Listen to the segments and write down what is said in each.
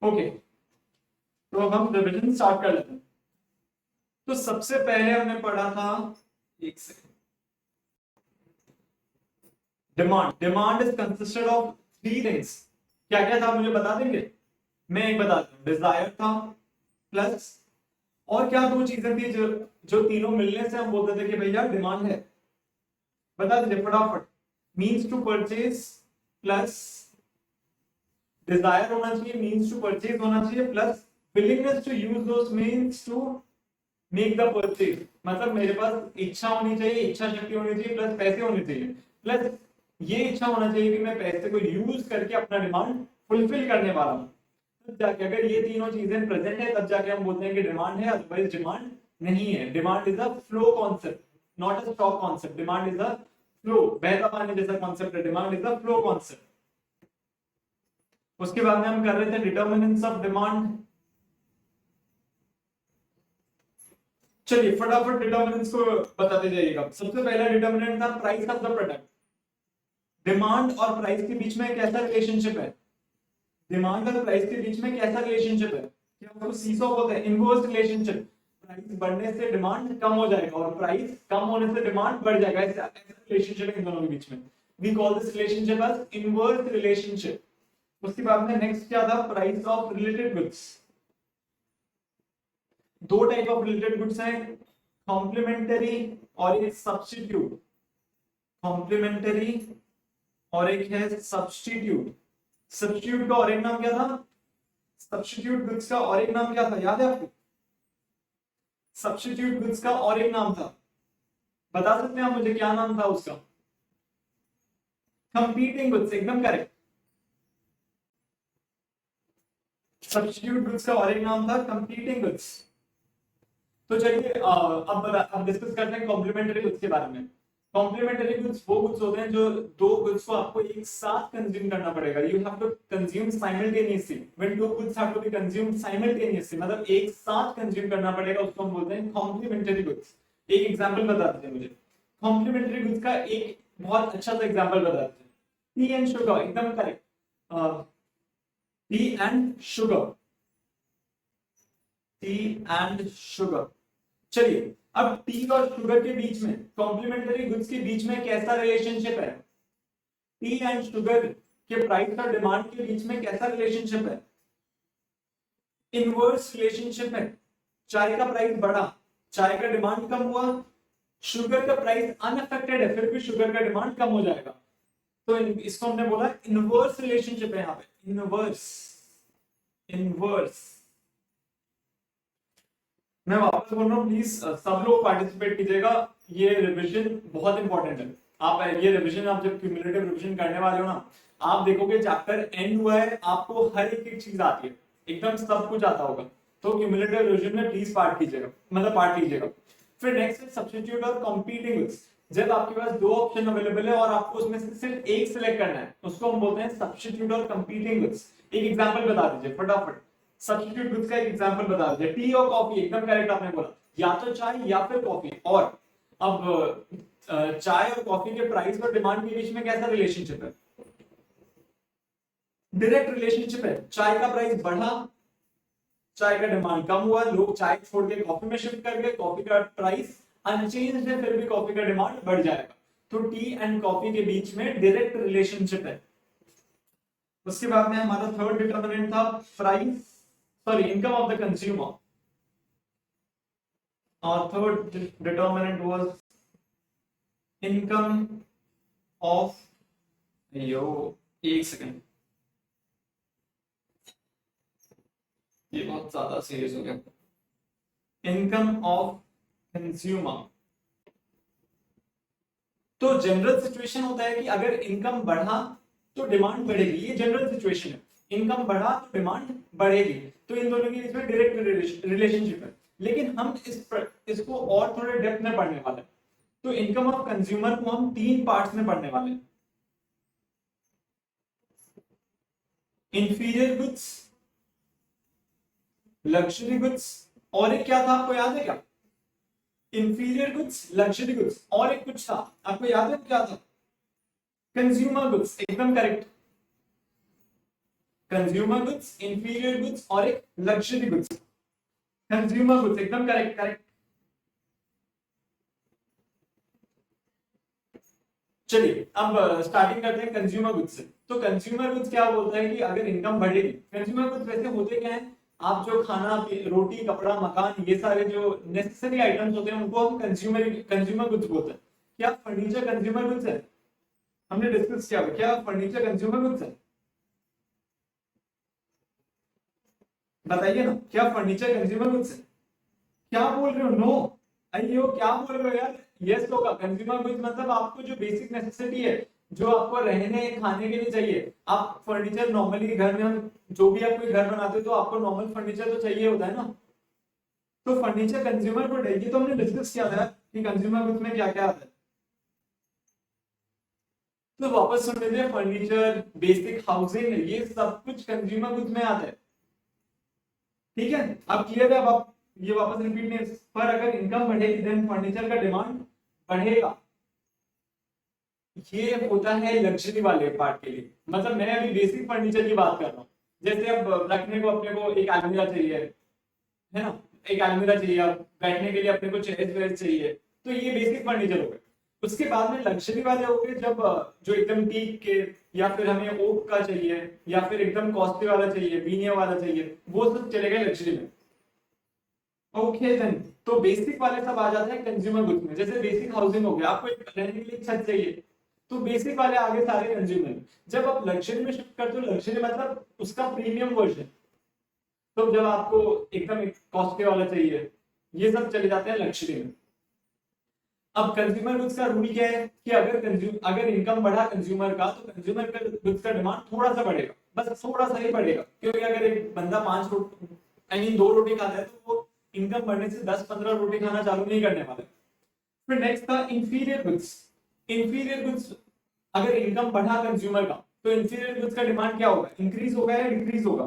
Okay, तो अब हम रिविजन स्टार्ट कर लेते हैं। तो सबसे पहले हमने पढ़ा था, एक second, demand. Demand is consisted of three things. क्या क्या था मुझे बता देंगे? मैं एक बता दूं, डिजायर था, प्लस और क्या दो चीजें थी जो जो तीनों मिलने से हम बोलते थे कि भैया डिमांड है? बता दीजिए फटाफट। Means to purchase plus desire होना चाहिए, मीन्स टू परचेज होना चाहिए, plus willingness to use those means to make the purchase. मतलब मेरे पास इच्छा होनी चाहिए, इच्छा शक्ति होनी चाहिए, प्लस पैसे होने चाहिए, प्लस ये इच्छा होना चाहिए कि मैं पैसे को यूज करके अपना डिमांड फुलफिल करने वाला हूं। तब जाके अगर ये तीनों चीजें प्रेजेंट है तब जाके हम बोलते हैं कि डिमांड है, अदरवाइज डिमांड नहीं है। Demand is a flow concept, not a stock concept. Demand is a flow, बहता पानी जैसा कॉन्सेप्ट है। Demand is a flow concept. उसके बाद में हम कर रहे थे डिटर्मिनेंट्स ऑफ डिमांड। चलिए फटाफट डिटर्मिनेंट्स को बताते जाइएगा। सबसे पहला डिटर्मिनेंट था price of the product. Demand और प्राइस के बीच में कैसा रिलेशनशिप है? डिमांड और प्राइस के बीच में कैसा रिलेशनशिप है? क्या उसको सीसॉ बोलते हैं, इनवर्स रिलेशनशिप। प्राइस बढ़ने से डिमांड कम हो जाएगा और प्राइस कम होने से डिमांड बढ़ जाएगा। ऐसा रिलेशनशिप है इन दोनों के बीच में। We call this relationship as inverse relationship. उसके बाद में नेक्स्ट क्या था? Price of related goods. दो टाइप ऑफ रिलेटेड गुड्स हैं, कॉम्प्लीमेंटरी और एक सब्स्टिट्यूट। कॉम्प्लीमेंटरी और एक है सब्स्टिट्यूट। सब्स्टिट्यूट का और एक नाम क्या था? सब्स्टिट्यूट गुड्स का और एक नाम क्या था, याद है आपको? सब्स्टिट्यूट गुड्स का और एक नाम था, बता सकते हैं आप मुझे क्या नाम था उसका? कंपीटिंग गुड्स, एकदम करेक्ट। सब्स्टिट्यूट गुड्स का और एक नाम था कंपीटिंग गुड्स। तो चलिए अब डिस्कस करते हैं कॉम्प्लीमेंट्री गुड्स के बारे में। कॉम्प्लीमेंट्री गुड्स वो गुड्स होते हैं जो दो गुड्स को आपको एक साथ कंज्यूम करना पड़ेगा। You have to consume simultaneously. When two goods have to be consumed simultaneously, मतलब एक साथ कंज्यूम करना पड़ेगा, उसको हम बोलते हैं कॉम्प्लीमेंट्री गुड्स। एक एग्जांपल बता दीजिए मुझे कॉम्प्लीमेंट्री गुड्स का। एक बहुत अच्छा सा एग्जांपल बता दीजिए। टी एंड शुगर, एकदम correct. T and sugar, T and sugar. चलिए अब टी और शुगर के बीच में, कॉम्प्लीमेंट्री गुड्स के बीच में कैसा रिलेशनशिप है? टी एंड शुगर के प्राइस और डिमांड के बीच में कैसा रिलेशनशिप है? इनवर्स रिलेशनशिप है। चाय का प्राइस बढ़ा, चाय का डिमांड कम हुआ, शुगर का प्राइस अनअफेक्टेड है, फिर भी शुगर का डिमांड कम हो जाएगा। तो इसको हमने बोला इनवर्स रिलेशनशिप है। यहाँ पे इनवर्स, इनवर्स। मैं वापस बोल रहा हूँ, प्लीज सब लोग पार्टिसिपेट कीजिएगा। ये रिवीजन बहुत इंपॉर्टेंट है। आप ये रिवीजन, आप जब क्यूमुलेटिव रिवीजन करने वाले हो ना, आप देखोगे चैप्टर एंड हुआ है, आपको हर एक चीज आती है, एकदम सब कुछ आता होगा। तो क्यूमुलेटिव रिवीजन में प्लीज पार्ट कीजिएगा, मतलब पार्ट लीजिएगा। फिर नेक्स्ट है सब्स्टिट्यूट और कंपीटिंग गुड्स। जब आपके पास दो ऑप्शन अवेलेबल है और आपको उसमें से सिर्फ एक सिलेक्ट करना है, उसको हम बोलते हैं सब्स्टिट्यूट और कंपीटिंग गुड्स। एक एग्जांपल बता दीजिए फटाफट। सब्स्टिट्यूट गुड्स का एक एग्जांपल बता दीजिए। टी और कॉफी, एकदम करेक्ट आपने बोला, या तो चाय या फिर कॉफी। और अब चाय और कॉफी के प्राइस और डिमांड के बीच में कैसा रिलेशनशिप है? डायरेक्ट रिलेशनशिप है। चाय का प्राइस बढ़ा, चाय का डिमांड कम हुआ, लोग चाय छोड़ के कॉफी में शिफ्ट कर गए, कॉफी का प्राइस अनचेंज्ड है, फिर भी कॉफी का डिमांड बढ़ जाएगा। तो टी एंड कॉफी के बीच में डायरेक्ट रिलेशनशिप है। उसके बाद में हमारा थर्ड डिटरमिनेंट था price, sorry, income of the consumer. Our third determinant was income of, यो एक सेकेंड, ये बहुत ज्यादा सीरियस हो गया। Income of consumer. तो जनरल सिचुएशन होता है कि अगर इनकम बढ़ा तो डिमांड बढ़ेगी, ये जनरल सिचुएशन है। इनकम बढ़ा तो डिमांड बढ़ेगी, तो इन दोनों के बीच में डायरेक्ट रिलेशनशिप है। लेकिन हम इसको और थोड़े डेप्थ में पढ़ने वाले हैं। तो इनकम ऑफ कंज्यूमर को हम तीन पार्ट्स में पढ़ने वाले हैं। इंफीरियर गुड्स, लग्जरी गुड्स, और एक क्या था आपको याद है क्या? इंफीरियर गुड्स, लग्जरी गुड्स, और एक कुछ था आपको याद है क्या था? कंज्यूमर गुड्स, एकदम correct. Consumer goods, inferior goods और एक लग्जरी गुड्स। कंज्यूमर गुड्स एकदम करेक्ट करेक्ट। चलिए अब स्टार्टिंग करते हैं कंज्यूमर गुड्स से। तो कंज्यूमर गुड्स क्या बोलता है कि अगर इनकम बढ़ेगी, कंज्यूमर गुड्स वैसे होते क्या है, आप जो खाना रोटी कपड़ा मकान ये सारे जो नेसेसरी आइटम्स होते हैं उनको हम कंज्यूमर गुड्स बोलते हैं। क्या फर्नीचर कंज्यूमर गुड्स है? हमने डिस्कस किया क्या फर्नीचर कंज्यूमर गुड्स है? बताइए ना, क्या फर्नीचर कंज्यूमर गुड्स है? क्या बोल रहे हो? नो, अयो क्या बोल रहे हो यार? यस होगा। कंज्यूमर गुड्स मतलब आपको जो बेसिक नेसेसिटी है, जो आपको रहने खाने के लिए चाहिए। आप फर्नीचर नॉर्मली घर में, हम जो भी आप कोई घर बनाते हो तो आपको नॉर्मल फर्नीचर तो चाहिए होता है ना। तो फर्नीचर कंज्यूमर गुड है, ये तो हमने डिस्कस किया था कि कंज्यूमर गुड्स में क्या क्या आता है। तो वापस सुन लीजिए, फर्नीचर बेसिक हाउसिंग ये सब कुछ कंज्यूमर गुड्स में आता है। ठीक है, अब क्लियर है? अब आप ये वापस रिपीट नहीं, पर अगर इनकम बढ़ेगी देन फर्नीचर का डिमांड बढ़ेगा। ये होता है लग्जरी वाले पार्ट के लिए। मतलब मैं अभी बेसिक फर्नीचर की बात कर रहा हूँ। जैसे अब रखने को अपने को एक अलमीरा चाहिए, है ना, एक अलमीरा चाहिए, अब बैठने के लिए अपने को चेयर वेयर चाहिए, तो ये बेसिक फर्नीचर हो गए। उसके बाद में लग्जरी वाले हो गए, जब जो एकदम टीक के, या फिर हमें ओक का चाहिए, या फिर एकदम कॉस्टली वाला चाहिए, वीनियर वाला चाहिए, वो सब चले गए लग्जरी में। ओके देन, तो बेसिक वाले सब आ जाते हैं कंज्यूमर गुड्स में। जैसे बेसिक हाउसिंग हो गया, आपको एक रहने के लिए छत चाहिए, तो बेसिक वाले आगे सारे कंज्यूमर। जब आप लग्जरी में शिफ्ट करते हो, लग्जरी मतलब उसका प्रीमियम वर्जन, तो जब आपको एकदम कॉस्टली वाला चाहिए, ये सब चले जाते हैं लग्जरी में। अब कंज्यूमर गुड्स का रूल क्या है कि अगर इनकम बढ़ा कंज्यूमर का, तो कंज्यूमर गुड्स का डिमांड थोड़ा सा बढ़ेगा, बस थोड़ा सा ही बढ़ेगा। क्योंकि अगर एक बंदा 5 रोटी, आई मीन 2 रोटी खाता है, तो वो इनकम बढ़ने से 10-15 रोटी खाना चालू नहीं करने वाला। फिर नेक्स्ट था इंफीरियर गुड्स। इंफीरियर गुड्स, अगर इनकम बढ़ा कंज्यूमर का, तो इंफीरियर गुड्स का डिमांड क्या होगा? इंक्रीज होगा या डिक्रीज होगा?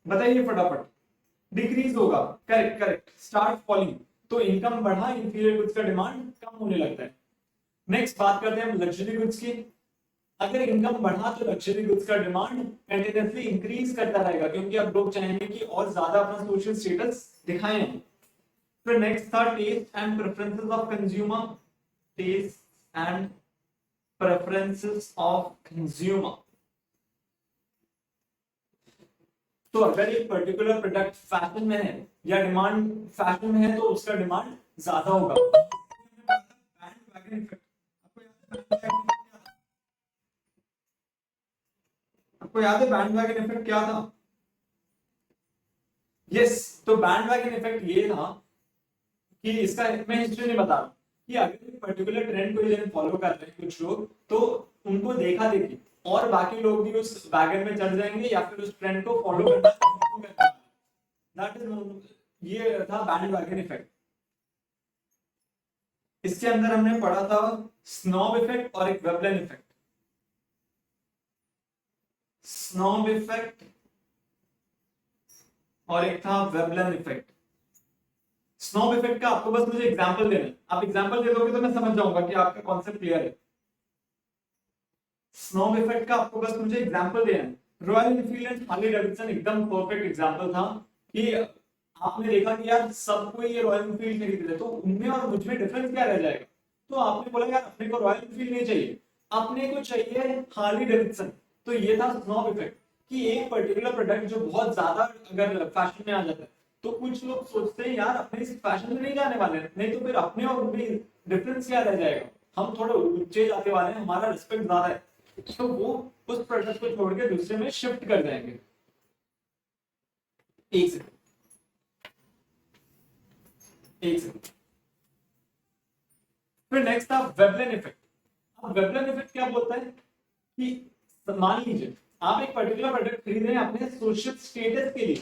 बताइए फटाफट। डिक्रीज होगा, करेक्ट करेक्ट, स्टार्ट फॉलिंग। तो इनकम बढ़ा, इंफीरियर गुड्स का डिमांड कम होने लगता है। नेक्स्ट बात करते हैं हम लग्जरी गुड्स की। अगर इनकम बढ़ा तो लग्जरी गुड्स का डिमांड कंटिन्यूअसली इंक्रीज करता रहेगा, क्योंकि अब लोग चाहेंगे कि और ज्यादा अपना सोशल स्टेटस दिखाएं। फिर नेक्स्ट था taste and preferences of consumer. Taste and preferences of consumer. तो अगर एक पर्टिकुलर प्रोडक्ट फैशन में है या डिमांड फैशन में है, तो उसका डिमांड ज्यादा होगा। आपको याद है बैंड वैगन इफेक्ट क्या था? यस, तो बैंड वैगन इफेक्ट ये था कि इसका मैं हिस्ट्री नहीं बता रहा, कि अगर एक पर्टिकुलर ट्रेंड को जन फॉलो कर रहे हैं कुछ लोग, तो उनको देखा देखी और बाकी लोग भी उस वैगन में चढ़ जाएंगे या फिर उस ट्रेंड को फॉलो करना। दैट इज, ये था बैंड वैगन इफेक्ट। इसके अंदर हमने पढ़ा था स्नॉब इफेक्ट और एक वेबलन इफेक्ट। स्नॉब इफेक्ट और एक था वेबलन इफेक्ट। स्नॉब इफेक्ट का आपको बस मुझे एग्जांपल देना है, आप एग्जांपल दे दोगे तो मैं समझ जाऊंगा कि आपका कॉन्सेप्ट क्लियर है। स्नॉब इफेक्ट का आपको बस मुझे एग्जांपल देना है। Royal Enfield and Harley Davidson एकदम परफेक्ट एग्जांपल था कि आपने देखा कि यार सबको ये रॉयल एनफील्ड खरीद रहे, तो उनमें और मुझ में डिफरेंस क्या रह जाएगा? तो आपने बोला यार अपने को रॉयल एनफील्ड नहीं चाहिए, अपने को चाहिए हार्ले डेविडसन। तो ये था स्नॉब इफेक्ट, कि एक पर्टिकुलर प्रोडक्ट जो बहुत ज्यादा अगर फैशन में आ जाता है, तो कुछ लोग सोचते हैं यार अपने इस फैशन में नहीं जाने वाले, नहीं तो फिर अपने और उनमें डिफरेंस क्या रह जाएगा, हम थोड़े ऊंचे जाने वाले हैं, हमारा रिस्पेक्ट ज्यादा है, तो वो उस प्रोडक्ट को छोड़ के दूसरे में शिफ्ट कर जाएंगे। एक सेकंड, एक सेकंड। फिर नेक्स्ट था वेबलन इफेक्ट। अब वेबलन इफेक्ट क्या बोलता है कि मान लीजिए आप एक पर्टिकुलर प्रोडक्ट खरीद रहे हैं अपने सोशल स्टेटस के लिए,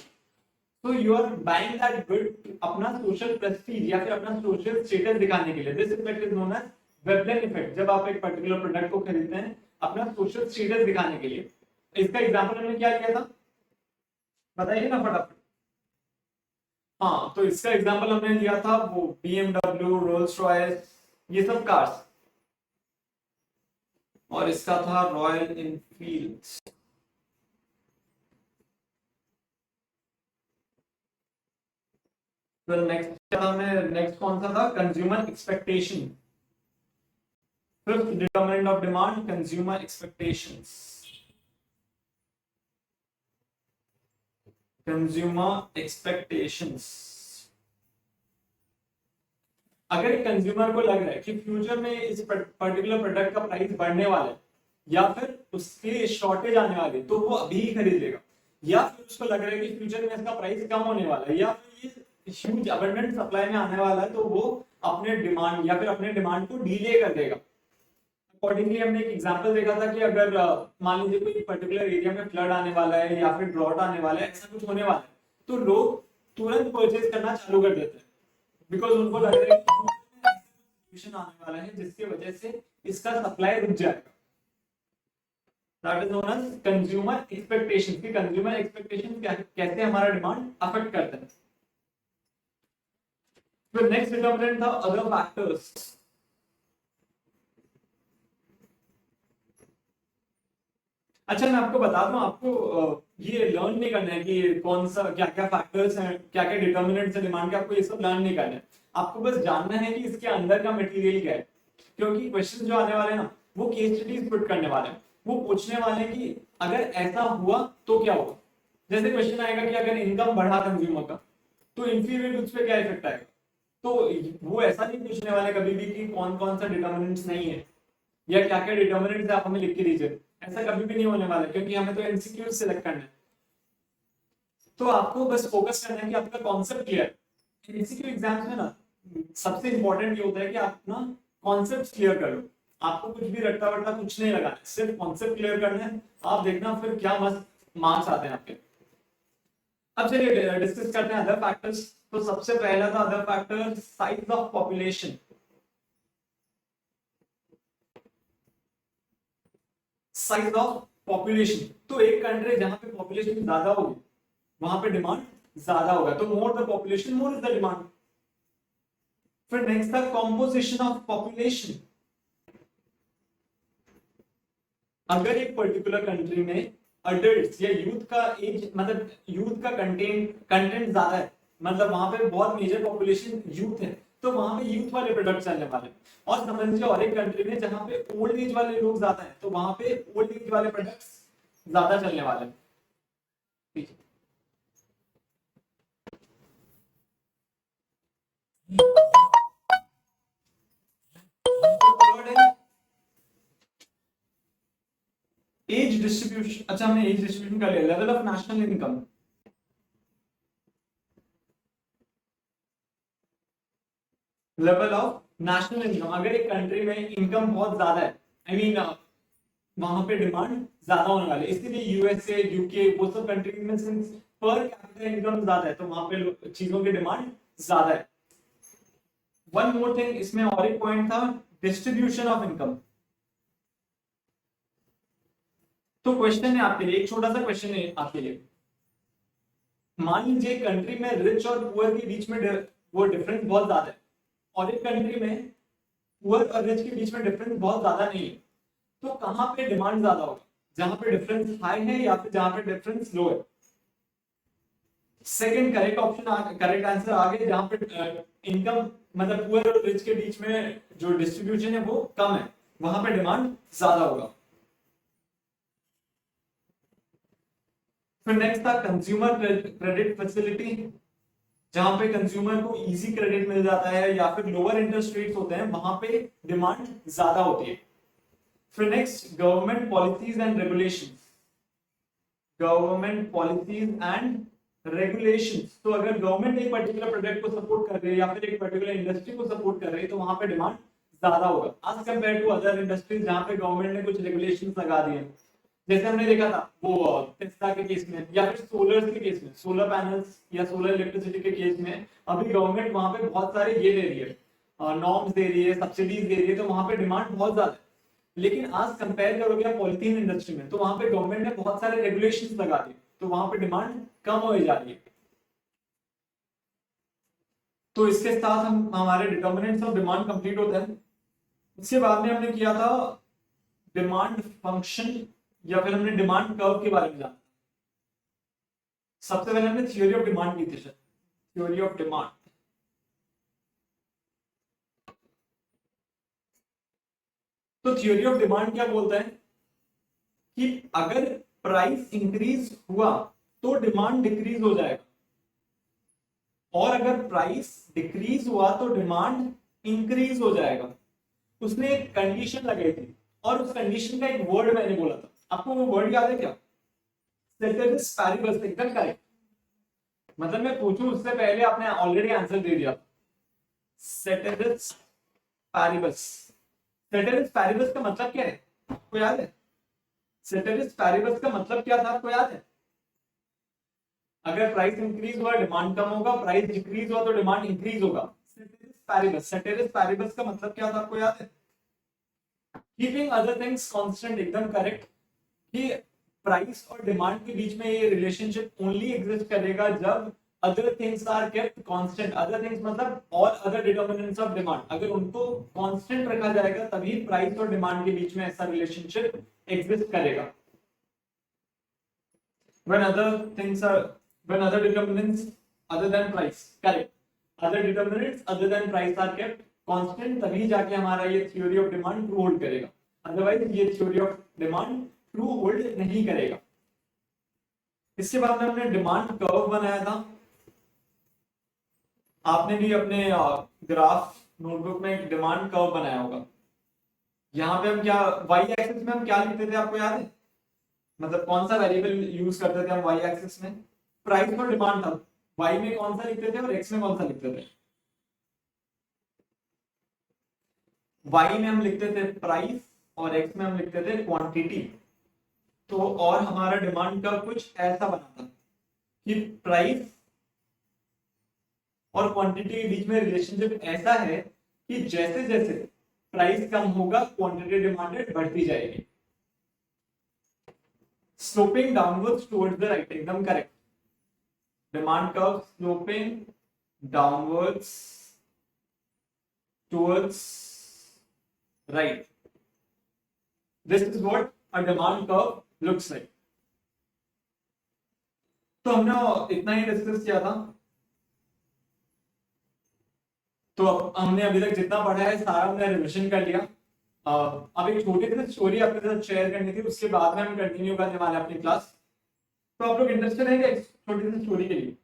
तो you are buying that good अपना सोशल प्रेस्टीज या फिर अपना सोशल स्टेटस दिखाने के लिए। This effect is known as Veblen effect. जब आप एक पर्टिकुलर प्रोडक्ट को खरीदते हैं अपना सोशल स्टेटस दिखाने के लिए। इसका एग्जांपल हमने क्या लिया था, बताइए ना फटाफट। हाँ, तो इसका एग्जांपल हमने लिया था वो BMW, रोल्स रॉयस, ये सब कार्स। और इसका था रॉयल इनफील्ड। तो नेक्स्ट कौन सा था, consumer expectation. Fifth determinant of demand, consumer expectations. Consumer expectations, अगर कंज्यूमर को लग रहा है कि फ्यूचर में इस पर्टिकुलर प्रोडक्ट का प्राइस बढ़ने वाला है या फिर उसकी शॉर्टेज आने वाली है, तो वो अभी ही खरीद लेगा। या फिर उसको लग रहा है कि फ्यूचर में इसका प्राइस कम होने वाला है या फिर ये ह्यूज अबंडेंट सप्लाई में आने वाला है, तो वो अपने डिमांड या फिर अपने डिमांड को डिले कर देगा। अकॉर्डिंगली हमने एक एग्जांपल देखा था कि अगर मान लीजिए कोई पर्टिकुलर एरिया में फ्लड आने वाला है या फिर ड्रॉट आने वाला है, ऐसा कुछ होने वाला है, तो लोग तुरंत परचेज करना चालू कर देते हैं, बिकॉज उनको लग रहा है कि सिचुएशन आने वाला है जिसकी वजह से इसका सप्लाई रुक जाएगा। That is known as consumer expectation. कि कंज्यूमर एक्सपेक्टेशन कैसे हमारा डिमांड अफेक्ट करते हैं। फिर नेक्स्ट डिटरमिनेंट था अदर फैक्टर्स। अच्छा मैं आपको बता दूं, आपको ये लर्न नहीं करना है कि कौन सा क्या क्या फैक्टर्स हैं, क्या क्या डिटर्मिनेंट्स हैं डिमांड के, आपको ये सब लर्न नहीं करना है। आपको बस जानना है कि इसके अंदर का मटेरियल क्या है, क्योंकि क्वेश्चन जो आने वाले हैं ना, वो केस स्टडीज पुट करने वाले हैं। वो पूछने वाले हैं कि अगर ऐसा हुआ तो क्या होगा। जैसे क्वेश्चन आएगा कि अगर इनकम बढ़ा कंज्यूमर का, तो इंफीरियर गुड्स पे क्या इफेक्ट आएगा। तो वो ऐसा नहीं पूछने वाले कभी भी कि कौन कौन सा डिटर्मिनेंट्स नहीं है या क्या क्या डिटर्मिनेंट्स आप हमें लिख के दीजिए, ऐसा कभी भी नहीं होने वाला, क्योंकि हमें तो एमसीक्यू सिलेक्ट करना है। तो आपको बस फोकस करना है कि आपका कॉन्सेप्ट क्लियर है। एमसीक्यू एग्जाम्स में ना सबसे इंपॉर्टेंट ये होता है कि आप ना कॉन्सेप्ट क्लियर कर लो। आपको कुछ भी रट्टा वट्टा कुछ नहीं लगाना है, सिर्फ कॉन्सेप्ट क्लियर करना है। आप देखना फिर क्या मस्त मार्क्स आते हैं आपके। अब चलिए डिस्कस करते हैं अदर फैक्टर्स। तो सबसे पहला था other factor, size of population. Size of population, तो एक कंट्री जहां पे पॉपुलेशन ज्यादा होगी वहां पे डिमांड ज्यादा होगा, तो more the population more is the demand. फिर नेक्स्ट था कॉम्पोजिशन ऑफ पॉपुलेशन। अगर एक पर्टिकुलर कंट्री में अडल्ट या यूथ का एज, मतलब यूथ का कंटेंट ज्यादा है, मतलब वहां पे बहुत मेजर पॉपुलेशन यूथ है, तो वहां पे यूथ वाले प्रोडक्ट चलने वाले। और समझ लीजिए और एक कंट्री में जहां पे ओल्ड एज वाले लोग ज्यादा हैं, तो वहां पे ओल्ड एज वाले प्रोडक्ट्स ज्यादा चलने वाले हैं। ठीक है। एज डिस्ट्रीब्यूशन, अच्छा हमने एज डिस्ट्रीब्यूशन कर लिया। Level of national income, level of national income, अगर एक कंट्री में इनकम बहुत ज्यादा है, आई मीन वहां पे डिमांड ज्यादा होने वाली है, इसीलिए यूएसए यूके वो सब कंट्री में सिंस पर कैपिटा इनकम ज्यादा है, तो वहां पे चीजों की डिमांड ज्यादा है। वन मोर थिंग इसमें और एक पॉइंट था, डिस्ट्रीब्यूशन ऑफ इनकम। तो क्वेश्चन है आपके लिए, एक छोटा सा क्वेश्चन है आपके लिए। मान लीजिए कंट्री में रिच और पुअर के बीच में वो डिफरेंस बहुत ज्यादा है, और एक कंट्री में पुअर और रिच के बीच में डिफरेंस बहुत ज्यादा नहीं है, तो कहां पे डिमांड ज्यादा होगा, जहां पे डिफरेंस हाई है या फिर जहां पे डिफरेंस लो है। Second correct option, correct answer आ गया, जहां पे इनकम मतलब पुअर और रिच के बीच में जो डिस्ट्रीब्यूशन है वो कम है, वहां पे डिमांड ज्यादा होगा। फिर नेक्स्ट था कंज्यूमर क्रेडिट फैसिलिटी, जहां पे कंज्यूमर को इजी क्रेडिट मिल जाता है या फिर लोअर इंटरेस्ट रेट्स होते हैं, वहां पे डिमांड ज्यादा होती है। फिर next government policies and regulations, government policies and regulations, तो अगर गवर्नमेंट एक पर्टिकुलर प्रोडक्ट को सपोर्ट कर रही है या फिर एक पर्टिकुलर इंडस्ट्री को सपोर्ट कर रही है, तो वहां पे डिमांड ज्यादा होगा as compare to other industries जहां पे गवर्नमेंट ने कुछ रेगुलेशंस लगा दिए। जैसे हमने देखा था वो टेस्ला के केस में या फिर सोलर के केस में, सोलर पैनल्स या सोलर इलेक्ट्रिसिटी के केस में, अभी गवर्नमेंट वहां पे बहुत सारे ये दे रही है, नॉर्म्स दे रही है, सब्सिडीज दे रही है, तो वहां पे डिमांड बहुत ज्यादा है। लेकिन आज कंपेयर करोगे आप पॉलिथीन इंडस्ट्री में, तो वहां पे गवर्नमेंट ने बहुत सारे रेगुलेशंस लगा दिए, तो वहां पे डिमांड कम हो जा रही है। तो इसके साथ हम हमारे डिटर्मिनेंट्स ऑफ डिमांड कंप्लीट होते हैं। इसके बाद में हमने किया था डिमांड फंक्शन या फिर हमने डिमांड कर्व के बारे में जाना। सबसे पहले हमने थ्योरी ऑफ डिमांड की थी, थ्योरी ऑफ डिमांड। तो थ्योरी ऑफ डिमांड क्या बोलता है कि अगर प्राइस इंक्रीज हुआ तो डिमांड डिक्रीज हो जाएगा, और अगर प्राइस डिक्रीज हुआ तो डिमांड इंक्रीज हो जाएगा। उसने एक कंडीशन लगाई थी, और उस कंडीशन का एक वर्ड मैंने बोला था, आपको वो वर्ड याद है क्या? सेटेरिस पैरिबस, एकदम करेक्ट। मतलब मैं पूछूं उससे पहले आपने ऑलरेडी आंसर दे दिया। सेटेरिस पैरिबस। सेटेरिस पैरिबस का मतलब क्या है आपको याद है? सेटेरिस पैरिबस का मतलब क्या था आपको याद है? अगर प्राइस इंक्रीज हुआ डिमांड कम होगा, प्राइस डिक्रीज हुआ तो डिमांड इंक्रीज होगा। सेटेरिस पैरिबस, सेटेरिस पैरिबस का मतलब क्या था आपको याद है? कीपिंग अदर थिंग्स कांस्टेंट, एकदम करेक्ट। कि प्राइस और डिमांड के बीच में ये रिलेशनशिप ओनली एग्जिस्ट करेगा जब other things are kept constant. Other things मतलब और अदर डिटरमिनेंट्स ऑफ डिमांड, अगर उनको कांस्टेंट रखा जाएगा तभी प्राइस और डिमांड के बीच में ऐसा रिलेशनशिप एग्जिस्ट करेगा। when other things are when other determinants other than price, correct, other determinants other than price are kept constant, तभी जाके हमारा ये theory of demand true hold करेगा। अदरवाइज ये theory of demand true hold नहीं करेगा। इसके बाद में हमने डिमांड कर्व बनाया था। आपने भी अपने ग्राफ नोटबुक में एक डिमांड कर्व बनाया होगा। यहाँ पे हम क्या वाई एक्सिस में हम क्या लिखते थे आपको याद है? मतलब कौन सा वेरिएबल यूज करते थे हम वाई एक्सिस में? प्राइस और डिमांड था। वाई में कौन सा लिखते थे और एक्स में कौन सा लिखते थे? वाई में हम लिखते थे प्राइस और एक्स में हम लिखते थे क्वांटिटी। तो और हमारा डिमांड का कुछ ऐसा बना था कि प्राइस और क्वांटिटी के बीच में रिलेशनशिप ऐसा है कि जैसे जैसे प्राइस कम होगा क्वांटिटी डिमांडेड बढ़ती जाएगी। Sloping downwards towards the right, एकदम correct. Demand curve sloping downwards towards right. This is what a demand curve looks like. तो हमने इतना ही डिस्कस किया था। तो हमने अभी तक जितना पढ़ा है सारा हमने रिविजन कर लिया। अब एक छोटी सी स्टोरी आपके साथ शेयर करनी थी, उसके बाद में हम कंटिन्यू करने वाले हैं अपनी क्लास। तो आप लोग इंटरेस्टेड हैं क्या छोटी सी स्टोरी के लिए?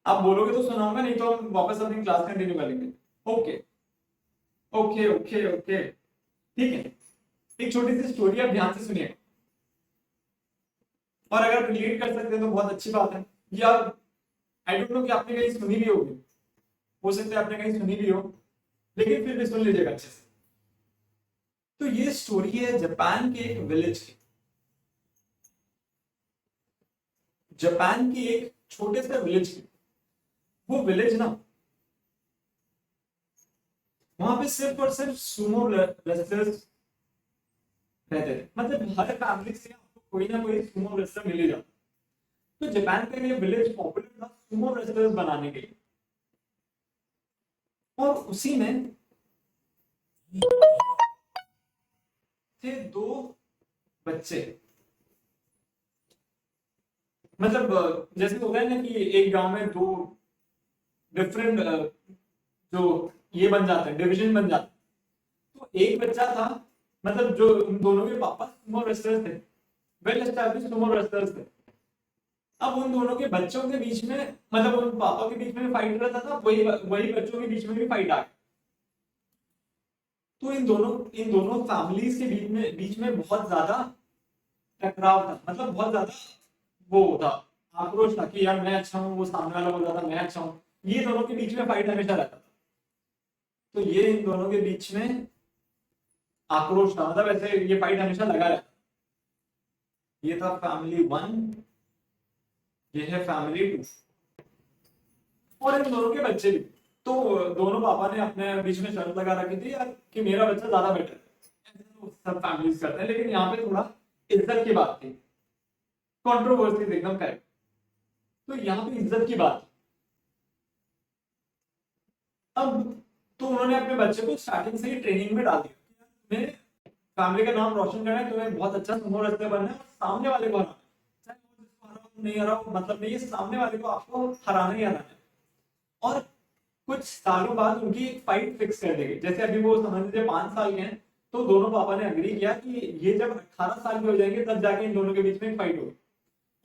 आप बोलोगे तो सुनाऊंगा, नहीं तो हम वापस अपनी क्लास कंटिन्यू करेंगे। ओके ओके ओके ओके, ठीक है। एक छोटी सी स्टोरी आप ध्यान से सुनिए, और अगर रिलेट कर सकते हैं तो बहुत अच्छी बात है। या आई डोंट नो कि आपने कहीं सुनी भी होगी, हो सकता है आपने कहीं सुनी भी हो, लेकिन फिर भी सुन लीजिएगा अच्छे से। तो ये स्टोरी है जापान के एक विलेज की। जापान की एक छोटे से विलेज की। वो विलेज ना, वहां पे सिर्फ और सिर्फ सुमो रेसलर्स रहते थे। मतलब हर फैमिली से आपको कोई ना कोई सुमो रेसलर मिलेगा। तो जापान का ये विलेज पॉपुलर था सुमो रेसलर्स बनाने के लिए। और उसी में थे दो बच्चे। मतलब जैसे होता है ना कि एक गांव में दो डिफरेंट जो ये बन जाते हैं, डिवीजन बन जाते हैं। तो एक बच्चा था, मतलब जो उन दोनों के पापा सुमो रेसलर्स थे, वेल एस्टैब्लिश्ड सुमो रेसलर्स थे। अब उन दोनों के बच्चों के बीच में, मतलब उन पापा के बीच में फाइट रहता था, वही वही बच्चों के बीच में भी फाइट आ गया। तो इन दोनों फैमिलीज के बीच में बहुत ज्यादा टकराव था। मतलब बहुत ज्यादा वो था, आक्रोश था कि यार मैं अच्छा हूँ, वो सामने वाला बोल रहा था मैं अच्छा हूँ। ये दोनों के बीच में फाइट हमेशा रहता था। तो ये इन दोनों के बीच में आक्रोश था, मतलब ऐसे ये फाइट हमेशा लगा रहता। ये था फैमिली 1, ये है फैमिली 2, और इन दोनों के बच्चे भी। तो दोनों पापा ने अपने बीच में शर्त लगा रखी थी यार कि मेरा बच्चा ज्यादा बेटर है। ऐसे तो सब फैमिलीज करते हैं, लेकिन यहाँ पे थोड़ा इज्जत की बात थी। कंट्रोवर्सी एकदम करेक्ट। तो यहाँ पे इज्जत की बात। अब तो उन्होंने अपने बच्चे को स्टार्टिंग से ही ट्रेनिंग में डाल दिया, तुम्हें फैमिली का नाम रोशन करना है, तुम्हें बहुत अच्छा समूह रचने बनना है, सामने वाले को हराना है, चाहे वो जिसको हराओ नहीं हराओ मतलब नहीं है, सामने वाले को आपको हराना ही हराना है। और कुछ सालों बाद उनकी एक फाइट फिक्स कर दी गई, जैसे अभी वो समझ लीजिए 5 साल के हैं, तो दोनों पापा ने अग्री किया कि ये जब 18 साल के हो जाएंगे तब जाके इन दोनों के बीच में फाइट होगी,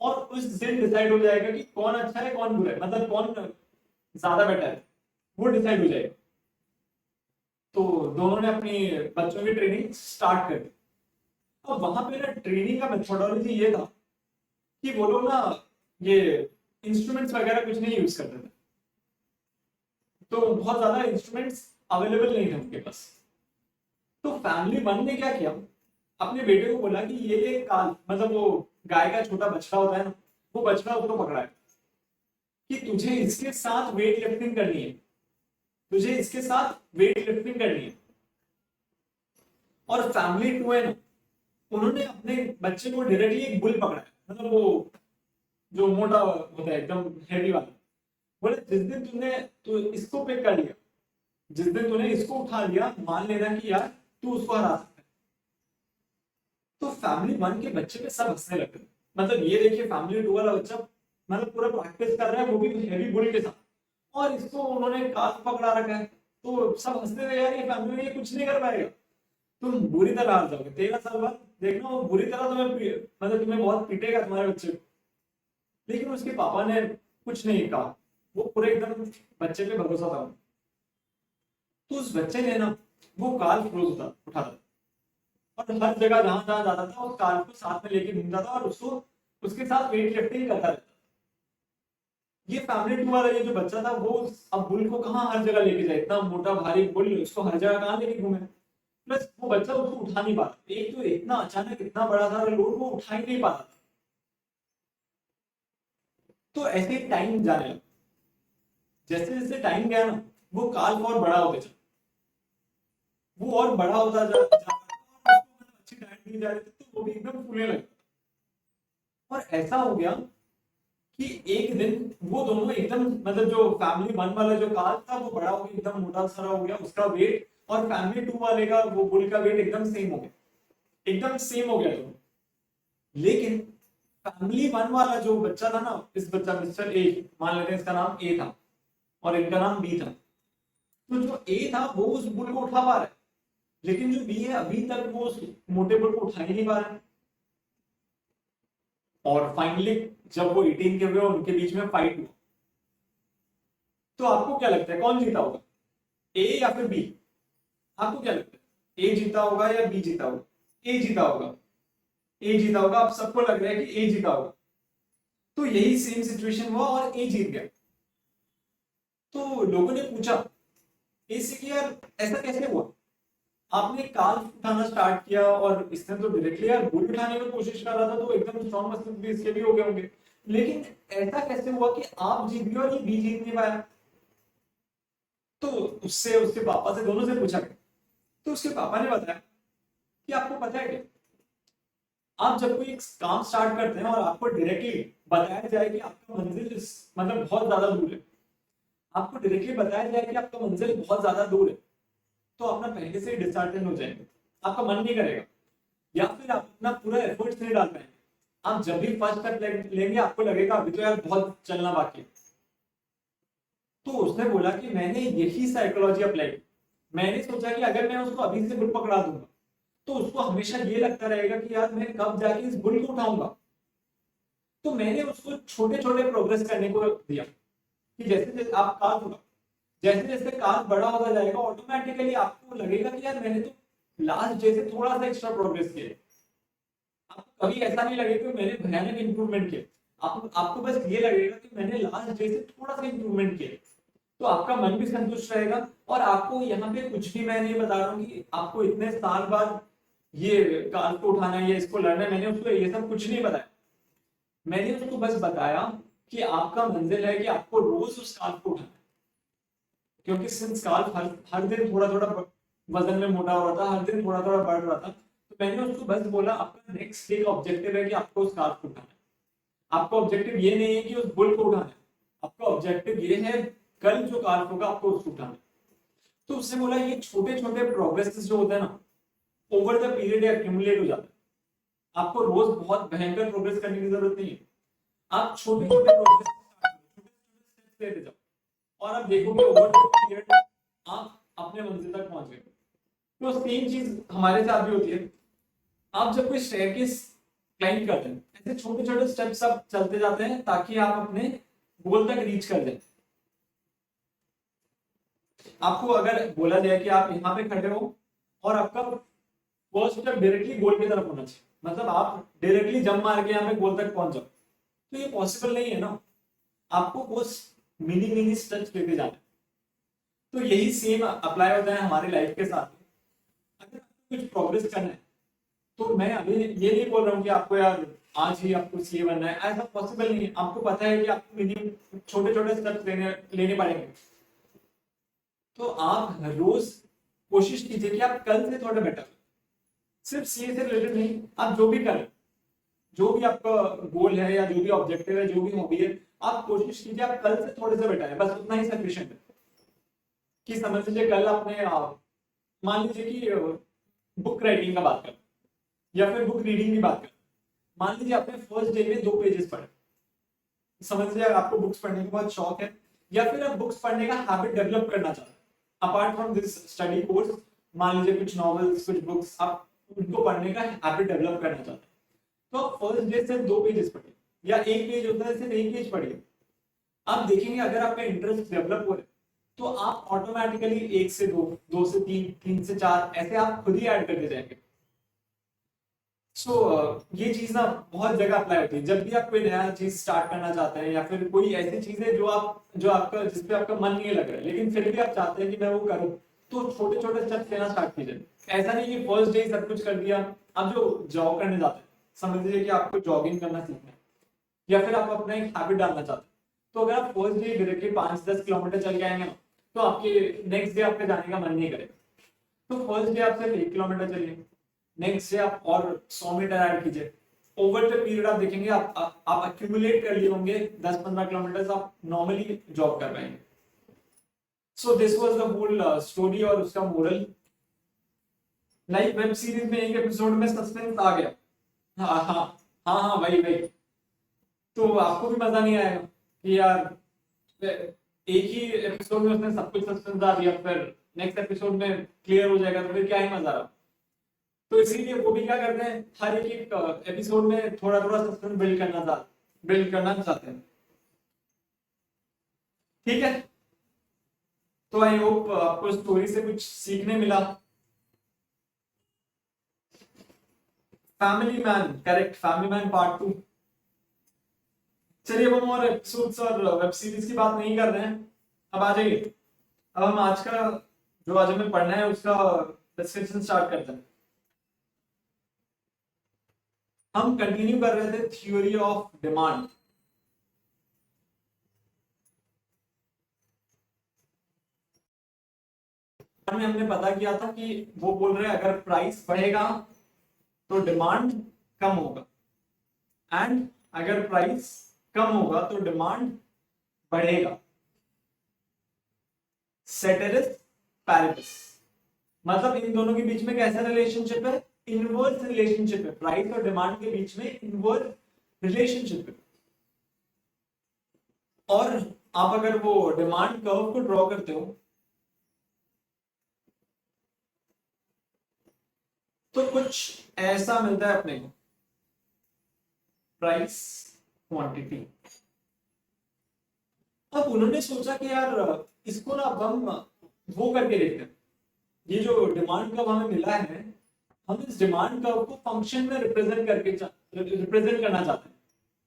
और उस दिन डिसाइड हो जाएगा कि कौन अच्छा है कौन बुरा है, मतलब कौन ज्यादा बेटर है, वो डिसाइड हो जाएगा। तो दोनों ने अपनी बच्चों की ट्रेनिंग स्टार्ट कर दी। अब वहां पे ना ट्रेनिंग का मेथोडोलॉजी ये था कि वो लोग ना ये इंस्ट्रूमेंट्स वगैरह कुछ नहीं यूज करते थे, तो बहुत ज्यादा इंस्ट्रूमेंट्स अवेलेबल नहीं थे उनके पास। तो फैमिली वन ने क्या किया, अपने बेटे को बोला कि ये काल मतलब वो गाय का छोटा बछड़ा होता है ना, वो बछड़ा उसको पकड़ा है कि तुझे इसके साथ वेट लिफ्टिंग करनी है, तुझे इसके साथ वेट लिफ्टिंग करनी है। और फैमिली टू है ना, उन्होंने अपने बच्चे को डायरेक्टली एक बुल पकड़ा है, मतलब वो जो मोटा होता है एकदम हैवी वाला, बोले जिस दिन तुमने तो इसको पिक कर लिया, जिस दिन तूने इसको उठा लिया, मान लेना कि यार तू उसको हरा सकता है। तो फैमिली वन के बच्चे पे सब हंसने लगे, मतलब ये देखिए फैमिली टू वाला बच्चा मतलब पूरा प्रैक्टिस कर रहा है, वो भी हैवी बुल के साथ, और इसको उन्होंने काफ पकड़ा रखा है, तो सब हंसते थे यार ये फैमिली में ये कुछ नहीं कर पाएगा, तुम बुरी तरह हार जाओगे, 13 साल बाद देखना वो बुरी तरह तुम्हें मतलब तुम्हें बहुत पीटेगा तुम्हारे बच्चे को। लेकिन उसके पापा ने कुछ नहीं कहा, वो पूरे एकदम बच्चे पे भरोसा था। तो उस बच्चे ने ना वो कार रोज उठाता था, और हर जगह जहां जहां जाता था उस कार को साथ में लेके घूमता था, और उसको उसके साथ वेट लिफ्टिंग करता रहता। ये फैमिली टू वाला ये जो बच्चा था वो अब बुल को कहाँ हर जगह लेके जाए, इतना मोटा भारी बुल उसको हर जगह कहाँ लेके घूमे, प्लस वो बच्चा उसको उठा नहीं पाता, एक तो इतना अचानक इतना बड़ा था लोड वो उठा ही नहीं पाता था। तो ऐसे टाइम जाने लगा, जैसे जैसे टाइम गया ना वो काल और बड़ा होते चला, वो और बड़ा होता जा रहा था, और उसको मतलब अच्छी डाइट दी जा रही थी, तो वो भी एकदम फूलने लगा। और ऐसा हो गया कि एक दिन वो दोनों एकदम मतलब जो फैमिली वन वाला जो काल था वो बड़ा हो गया, एकदम मोटा सारा हो गया उसका वेट, और फैमिली टू वाले का वो बुल का वेट एकदम सेम हो गया, एकदम सेम हो गया दोनों। लेकिन फैमिली वन वाला जो बच्चा था ना, इस बच्चा मिस्टर ए, मान लेते हैं इसका नाम ए था और इनका नाम बी था, तो जो ए था वो उस बुल को उठा पा रहा है, लेकिन जो बी है अभी तक वो उस मोटे बुल को उठा ही नहीं पा रहा है। और फाइनली जब वो 18 के हुए उनके बीच में फाइट हुआ, तो आपको क्या लगता है कौन जीता होगा, ए या फिर बी? आपको क्या लगता है ए जीता होगा या बी जीता होगा? ए जीता होगा, ए जीता होगा, आप सबको लग रहा है कि ए जीता होगा। तो यही सेम सिचुएशन हुआ और ए जीत गया। तो लोगों ने पूछा ए से कि यार ऐसा कैसे हुआ, आपने कार उठाना स्टार्ट किया और इसने तो डायरेक्टली यार बुल उठाने की कोशिश कर रहा था, तो एकदम स्ट्रॉन्ग मसल भी इसके भी हो गए होंगे, लेकिन ऐसा कैसे हुआ कि आप जीत गए और ये बी जीत नहीं पाया? तो उससे उसके पापा से दोनों से पूछा गया, तो उसके पापा ने बताया कि आपको पता है क्या, आप जब कोई एक काम स्टार्ट करते हैं और आपको डायरेक्टली बताया जाए कि आपका मंजिल मतलब बहुत ज्यादा दूर है, आपको डायरेक्टली बताया जाए कि आपका मंजिल बहुत ज्यादा दूर है, तो आप ना पहले से ही डिसहार्टेन हो जाएंगे, आपका मन नहीं करेगा, या फिर आप अपना पूरा एफर्ट्स नहीं डाल पाएंगे। आप जब भी फर्स्ट स्टेप लेंगे आपको लगेगा अभी तो यार बहुत चलना बाकी है। तो उसने बोला कि मैंने यही साइकोलॉजी अप्लाई की, मैंने सोचा कि अगर मैं उसको अभी से बुल पकड़ा दूंगा तो उसको हमेशा ये लगता रहेगा कि यार मैं कब जाके इस बुल को उठाऊंगा। तो मैंने उसको छोटे छोटे प्रोग्रेस करने को दिया कि जैसे जैसे आप कार होगा, जैसे जैसे कार बड़ा होता जाएगा ऑटोमेटिकली आपको लगेगा कि यार मैंने तो लास्ट जैसे थोड़ा सा एक्स्ट्रा प्रोग्रेस किया। आपको कभी ऐसा नहीं लगेगा कि मैंने भयानक इंप्रूवमेंट किया, आपको बस ये लगेगा कि मैंने लास्ट जैसे थोड़ा सा इंप्रूवमेंट किया। तो आपका मन भी संतुष्ट रहेगा, और आपको यहाँ पे कुछ भी मैं नहीं बता रहा हूँ कि आपको इतने साल बाद ये कार को उठाना है या इसको लड़ना है, मैंने उसको ये सब कुछ नहीं बताया। मैंने उसको बस बताया कि आपका मंजिल है कि आपको रोज उस कार को उठाना है, क्योंकि सिंस कार हर दिन थोड़ा थोड़ा वजन में मोटा हो रहा था, हर दिन थोड़ा थोड़ा बढ़ रहा था, तो मैंने उसको बस बोला आपका नेक्स्ट डे का ऑब्जेक्टिव है कि आपको उस कार को उठाना है। आपका ऑब्जेक्टिव ये नहीं है कि उस बुल को उठाना है, आपका ऑब्जेक्टिव ये है कल जो कार होगा आपको उसको उठाना है। तो उसने बोला ये छोटे छोटे प्रोग्रेस जो होते हैं ना, ओवर द पीरियड एक्यूमुलेट हो जाता है। आपको रोज बहुत भयंकर प्रोग्रेस करने की जरूरत नहीं है, आप छोटे छोटे प्रोग्रेस स्टेप्स लेते जाओ और आप देखोगे ओवर द पीरियड आप अपने मंजिल तक पहुंच गए। तो सेम चीज हमारे साथ भी होती है। आप जब कोई स्टेयरकेस क्लाइंब करते हैं, ऐसे छोटे छोटे स्टेप्स आप चलते जाते हैं ताकि आप अपने गोल तक रीच कर दें। आपको अगर बोला जाए कि आप यहाँ पे खड़े हो और आपका फर्स्ट स्टेप डायरेक्टली गोल की तरफ होना चाहिए, मतलब आप डायरेक्टली जंप मार के यहाँ पे गोल तक पहुंच जाओ, तो ये पॉसिबल नहीं है ना। आपको वो मिनी मिनी स्टेप्स लेते जाना है। तो यही सेम अप्लाई होता है हमारी लाइफ के साथ। अगर आपको कुछ प्रोग्रेस करना है तो मैं अभी ये नहीं बोल रहा हूँ कि आपको यार आज ही आपको सीए बनना है, ऐसा पॉसिबल नहीं है। आपको पता है कि आपको मिनिमम छोटे छोटे स्टेप्स लेने पड़ेंगे। तो आप रोज कोशिश कीजिए कि आप कल से थोड़ा बेटर, सिर्फ सीए से रिलेटेड नहीं, आप जो भी करें, जो भी आपका गोल है या जो भी ऑब्जेक्टिव है, जो भी हॉबी है, आप कोशिश कीजिए आप कल से थोड़े से बेटर है, बस उतना ही सफिशिएंट है। कि समझ लीजिए कल आपने मान लीजिए कि बुक राइटिंग का बात करें या फिर बुक रीडिंग की बात करें। मान लीजिए आपने फर्स्ट डे में 2 पेजेस पढ़े, समझ लीजिए आपको बुक्स पढ़ने का बहुत शौक है या फिर आप बुक्स पढ़ने का हैबिट डेवलप करना चाहते हैं apart from this study course. मान लीजिए कुछ नॉवेल्स, कुछ बुक्स आप उनको पढ़ने का हैबिट डेवलप करना चाहते हैं, तो फर्स्ट डे सिर्फ 2 पेजेस पढ़िए या 1 पेज होता है सिर्फ 1 पेज पढ़िए। आप देखेंगे अगर आपका इंटरेस्ट डेवलप हो रहा है तो आप ऑटोमेटिकली 1 से 2, 2 से 3, 3 से 4 ऐसे आप खुद ही ऐड करते जाएंगे। ये चीज ना बहुत जगह अप्लाई होती है। जब भी आप कोई नया चीज स्टार्ट करना चाहते हैं या फिर कोई ऐसी चीज है जो आपका जिस पे आपका मन नहीं लग रहा है लेकिन फिर भी आप चाहते हैं कि मैं वो करूं, तो छोटे छोटे स्टेप्स लेना स्टार्ट कीजिए। ऐसा नहीं कि फर्स्ट डे सब कुछ कर दिया। आप जो जॉग करने जाते हैं, समझ लीजिए कि आपको जॉगिंग करना सीखना है या फिर आप अपना एक हैबिट डालना चाहते हैं, तो अगर आप फर्स्ट डे डायरेक्टली 5-10 किलोमीटर चल के आएंगे ना, तो आपके नेक्स्ट डे आपके जाने का मन नहीं करेगा। तो फर्स्ट डे आप सिर्फ 1 किलोमीटर चलिए, नेक्स्ट डे आप और 100 मीटर ऐड कीजिए। ओवर द पीरियड आप देखेंगे आप एक्यूमुलेट कर लिए होंगे 10-15 किलोमीटर आप नॉर्मली जॉब कर पाएंगे। So this was the whole story और उसका मोरल। लाइक वेब सीरीज में एक एपिसोड में सस्पेंस आ गया, हाँ हाँ हाँ हाँ वही वही, तो आपको भी मजा नहीं आएगा कि यार एक ही एपिसोड में उसने सब कुछ सस्पेंस आ दिया, फिर नेक्स्ट एपिसोड में क्लियर हो जाएगा, तो फिर क्या ही मजा रहा। तो इसीलिए वो भी क्या करते हैं, हर एक एपिसोड में थोड़ा थोड़ा सस्पेंस बिल्ड करना चाहते हैं। ठीक है, तो आई होप आपको स्टोरी से कुछ सीखने मिला। Family man, correct, family man part 2। चलिए अब हम और एपिसोड्स और वेब सीरीज की बात नहीं कर रहे हैं, अब आ जाइए। अब हम आज का जो आज हमें पढ़ना है उसका डिस्कशन स्टार्ट करते हैं। हम कंटिन्यू कर रहे थे थ्योरी ऑफ डिमांड। में हमने पता किया था कि वो बोल रहे हैं अगर प्राइस बढ़ेगा तो डिमांड कम होगा, एंड अगर प्राइस कम होगा तो डिमांड बढ़ेगा। सेटेरिस पैरेटिस, मतलब इन दोनों के बीच में कैसा रिलेशनशिप है, इनवर्स रिलेशनशिप है। प्राइस और डिमांड के बीच में इनवर्स रिलेशनशिप है। और आप अगर वो डिमांड कर्व को ड्रॉ करते हो तो कुछ ऐसा मिलता है अपने को, प्राइस क्वांटिटी। अब उन्होंने सोचा कि यार इसको ना हम वो करके देखते हैं, ये जो डिमांड कर्व हमें मिला है हम इस डिमांड कर्व को फंक्शन में रिप्रेजेंट करना चाहते हैं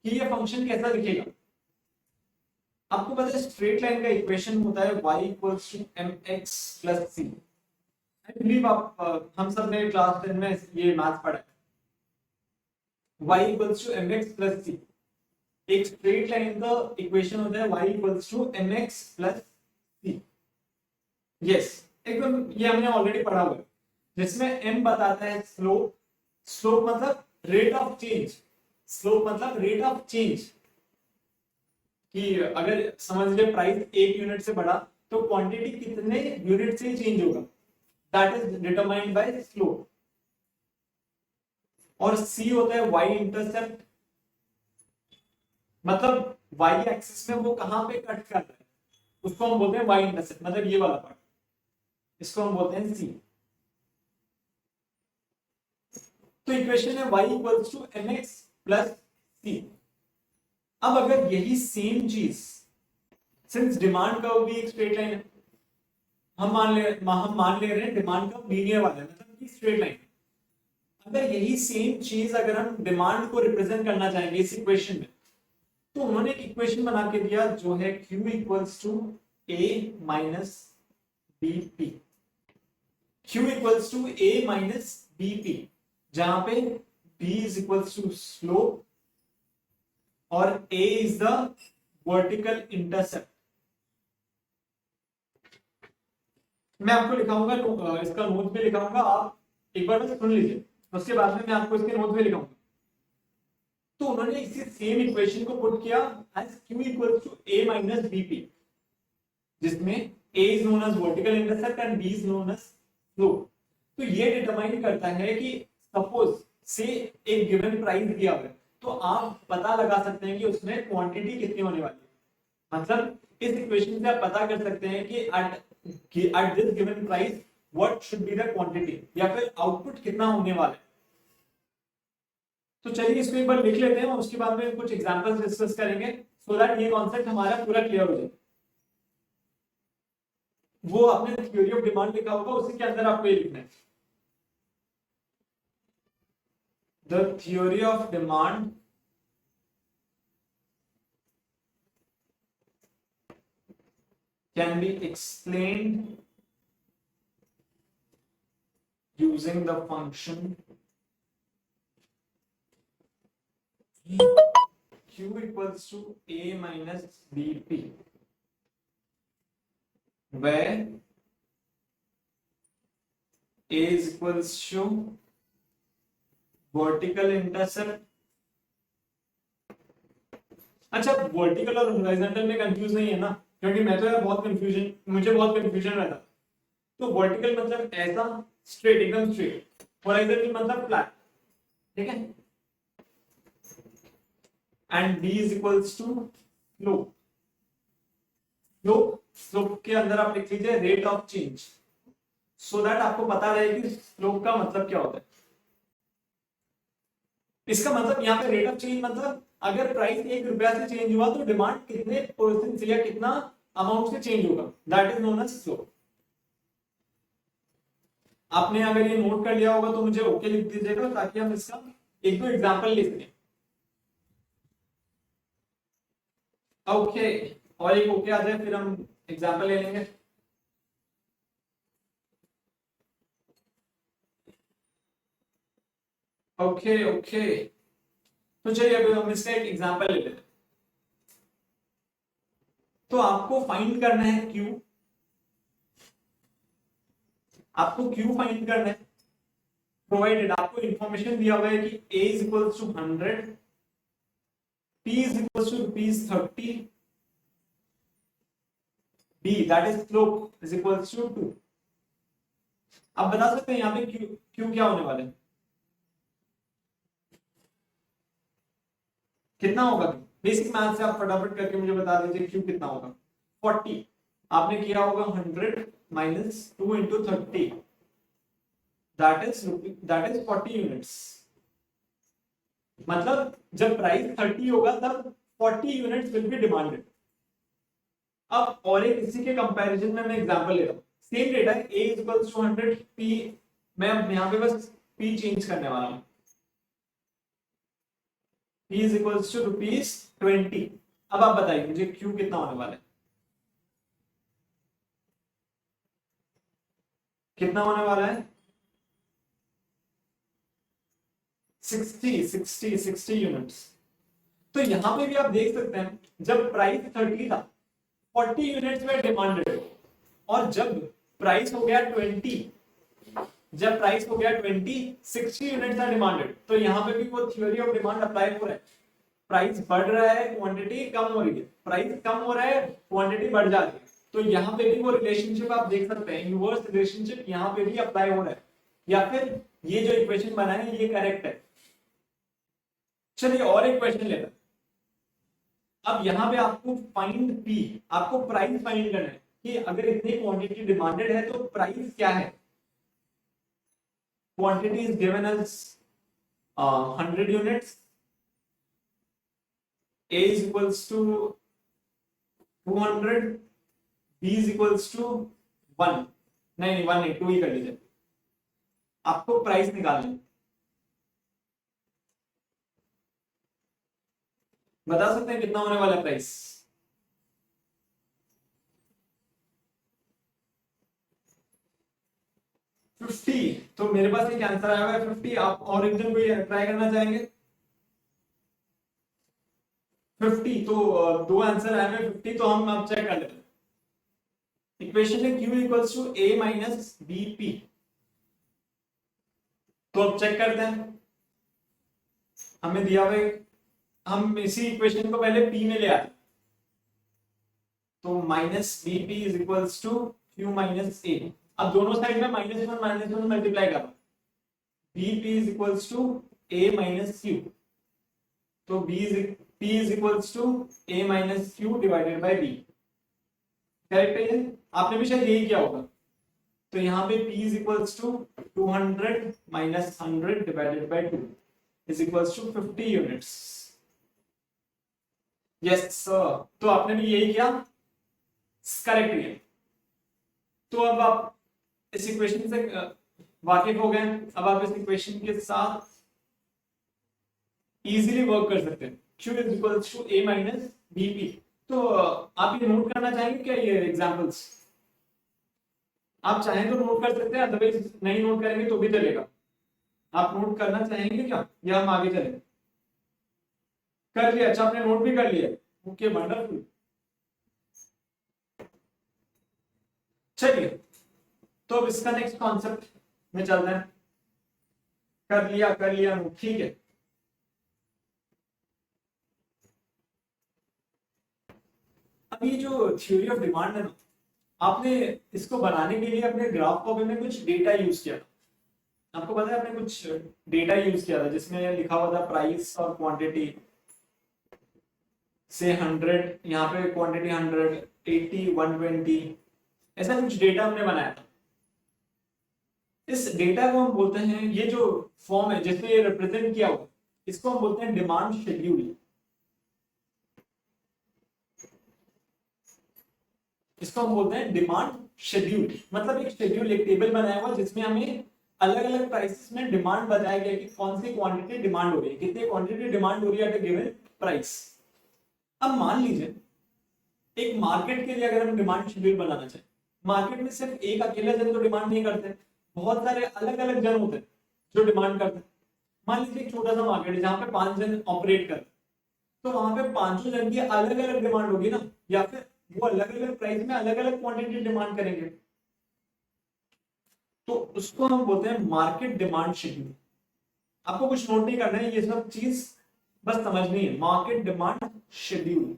कि ये फंक्शन कैसा दिखेगा। आपको पता है स्ट्रेट लाइन का इक्वेशन होता है y equals to mx plus c। I believe आप हम सब ने क्लास 10 में ये मैथ पढ़ा है। y equals to mx plus c, एक स्ट्रेट लाइन का इक्वेशन होता है y equals to mx plus c। Yes, एकदम ये हमने ऑलरेडी पढ़ा हुआ है, जिसमें m बताता है स्लोप। स्लोप मतलब रेट ऑफ चेंज, स्लोप मतलब रेट ऑफ चेंज, कि अगर समझ लीजिए प्राइस 1 यूनिट से बढ़ा तो क्वांटिटी कितने यूनिट से चेंज होगा, that is determined by slope. और c होता है y इंटरसेप्ट, मतलब y एक्सिस में वो कहां पे कट कर रहा है उसको हम बोलते हैं y इंटरसेप्ट, मतलब ये वाला पार्ट, इसको हम बोलते हैं c। तो इक्वेशन है y equals to mx plus c। अब अगर यही सेम चीज, सिंस डिमांड कर्व भी एक स्ट्रेट लाइन है, हम मान ले रहे हैं डिमांड कर्व लीनियर वाला है, मतलब कि स्ट्रेट लाइन। अगर यही सेम चीज अगर हम डिमांड को रिप्रेजेंट करना चाहेंगे इस इक्वेशन में, तो उन्होंने एक इक्वेशन बना के दिया जो है Q equals to A minus BP। Q equals to A minus BP, जहां पे B is equals to slope और A is the vertical intercept. मैं आपको लिखाऊंगा, इसका नोट भी लिखाऊंगा, आप एक बार बस सुन लीजिए, उसके बाद में मैं आपको इसके नोट भी लिखाऊंगा। तो उन्होंने इसी सेम इक्वेशन को पुट किया as Q equals to A minus BP, जिसमें A is known as vertical intercept and B is known as slope. तो ये डिटरमाइन करता है कि सपोज से एक गिवन प्राइस दिया हुआ है, तो आप पता लगा सकते हैं कि उसमें क्वांटिटी कितनी होने वाली है। मतलब इस इक्वेशन से आप पता कर सकते हैं कि at this given price what should be the quantity, या फिर आउटपुट कितना होने वाला है। तो चलिए इसको एक बार लिख लेते हैं और उसके बाद में कुछ एग्जांपल्स डिस्कस करेंगे, सो दैट ये कॉन्सेप्ट हमारा पूरा क्लियर हो जाए। वो आपने थ्योरी ऑफ डिमांड लिखा होगा, उसी के अंदर आपको ये लिखना है, the theory of demand can be explained using the function Q equals to A minus BP, where A is equals to vertical intercept। अच्छा, वर्टिकल और हॉरिजॉन्टल में कंफ्यूज नहीं है ना, क्योंकि मैं तो यार मुझे बहुत कंफ्यूजन रहता। तो वर्टिकल मतलब ऐसा स्ट्रेट, एकदम स्ट्रेट, हॉरिजॉन्टल मतलब फ्लैट, ठीक है। And B is equals to slope. Slope के अंदर आप लिख लीजिए rate of change, so that आपको पता रहे कि स्लोप का मतलब क्या होता है। इसका मतलब यहाँ पे रेट ऑफ चेंज मतलब अगर प्राइस 1 रुपया से चेंज हुआ तो डिमांड कितने परसेंट से या कितना अमाउंट से चेंज होगा, that is known as slope. आपने अगर ये नोट कर लिया होगा तो मुझे ओके लिख दीजिएगा, ताकि हम इसका एक दो एग्जांपल ले सकें। ओके, और एक ओके आ जाए फिर हम एग्जांपल ले लेंगे। ओके ओके, तो चलिए अभी हम इसका एक एग्जांपल ले लेते हैं। तो आपको फाइंड करना है Q, आपको Q फाइंड करना है, प्रोवाइडेड आपको इंफॉर्मेशन दिया हुआ है कि A is equals to 100, P is equals to ₹30, B that is slope is equals to 2। आप बता सकते हैं यहाँ पे Q क्या होने वाला है, कितना होगा? बेसिक मैथ से आप फटाफट करके मुझे बता दीजिए Q कितना होगा। 40 आपने किया होगा 100 minus 2 into 30, that is 40 units. मतलब जब प्राइस 30 होगा तब 40 यूनिट्स विल बी डिमांडेड। अब और एक इसी के कंपैरिजन में मैं एग्जांपल ले रहा हूं, सेम डेटा है, A is equals to 100, P मैं यहां पे बस P चेंज करने वाला हूं, P इज इक्वल्स टू ₹20। अब आप बताइए मुझे Q कितना होने वाला है, कितना होने वाला है? 60 यूनिट्स। तो यहां पे भी आप देख सकते हैं जब प्राइस 30 था 40 यूनिट्स में डिमांडेड, और जब प्राइस हो गया 20, जब प्राइस हो गया 20 60 यूनिट्स आर डिमांडेड। तो यहां पे भी वो थ्योरी ऑफ डिमांड अप्लाई हो रहा है, प्राइस बढ़ रहा है क्वांटिटी कम हो रही है, प्राइस कम हो रहा है क्वांटिटी बढ़ जा रही है। तो यहाँ पे भी वो रिलेशनशिप आप देख सकते हैं, इनवर्स रिलेशनशिप यहाँ पे भी अप्लाई हो रहा है, या फिर ये जो इक्वेशन बना है ये करेक्ट है। चलिए और एक क्वेश्चन लेते हैं। अब यहाँ पे आपको फाइंड पी, आपको प्राइस फाइंड करना है कि अगर इतनी क्वांटिटी डिमांडेड है तो प्राइस क्या है। Quantity is given as 100 units, A is equals to 200, B is equals to 1, नहीं 1 नहीं 2 ही कर लीजिए। आपको प्राइस निकालना है, बता सकते हैं कितना होने वाला है प्राइस। फिफ्टी। तो मेरे पास एक आंसर आया हुआ है 50। आप और एक जन कोई ट्राई करना चाहेंगे? 50। तो दो आंसर आए हैं 50, तो हम अब चेक कर लेते हैं। इक्वेशन है Q equals to A minus B P. तो अब चेक करते हैं, हमें दिया हुआ है, हम इसी इक्वेशन को पहले P में ले आते, तो minus B P is equals to Q minus A। अब दोनों साइड में माइनस वन मल्टीप्लाई करो, B P is equals to A minus Q। तो P is equals to A minus Q divided by B। Correct है ये? आपने भी शायद यही किया होगा। तो यहाँ पे P is equals to 200 minus 100 divided by 2 is equals to 50 units. Yes sir, तो आपने भी यही किया, करेक्ट है। तो अब आप इस इक्वेशन से वाकिफ हो गए, अब आप इस इक्वेशन के साथ इजीली वर्क कर सकते हैं। Q is equals to A minus B P. तो आप ये नोट करना चाहेंगे क्या ये एग्जांपल्स? आप चाहें तो नोट कर सकते हैं, अदरवाइज नहीं नोट करेंगे तो भी चलेगा। आप नोट करना चाहेंगे क्या, या हम आगे चलें? कर लिया? अच्छा, आपने नोट भी कर लिया, ओके वंडरफुल। चलिए, तो अब इसका नेक्स्ट कॉन्सेप्ट में चलते हैं। कर लिया नोट, ठीक है। अब ये जो थ्योरी ऑफ डिमांड है ना, आपने इसको बनाने के लिए अपने ग्राफ कॉपी में कुछ डेटा यूज किया था। आपको पता है आपने कुछ डेटा यूज किया था जिसमें लिखा हुआ था प्राइस और क्वांटिटी से 100, यहाँ पे क्वांटिटी 100, 80, 120, ऐसा कुछ डेटा हमने बनाया था। इस डेटा को हम बोलते हैं, ये जो फॉर्म है जिसमें ये रिप्रेजेंट किया हुआ, इसको हम बोलते हैं डिमांड शेड्यूल। इसको हम बोलते हैं डिमांड शेड्यूल। मतलब एक शेड्यूल, एक टेबल बनाया हुआ जिसमें हमें अलग अलग प्राइसेस में डिमांड बताया गया कि कौन सी क्वांटिटी डिमांड हो रही है, कितनी क्वांटिटी डिमांड हो रही है एट अ गिवन प्राइस। अब मान लीजिए एक मार्केट के लिए अगर हम डिमांड शेड्यूल बनाना चाहें, मार्केट में सिर्फ एक अकेला जन तो डिमांड नहीं करते, बहुत सारे अलग अलग जन होते हैं जो डिमांड करते हैं। मान लीजिए एक छोटा सा मार्केट है जहां पे 5 जन ऑपरेट करते, तो वहां पे पांचों जन की अलग अलग डिमांड होगी ना, या फिर वो अलग अलग प्राइस में अलग अलग क्वांटिटी डिमांड करेंगे, तो उसको हम बोलते हैं मार्केट डिमांड शेड्यूल। आपको कुछ नोट नहीं करना है, ये सब चीज बस समझनी है, मार्केट डिमांड शेड्यूल।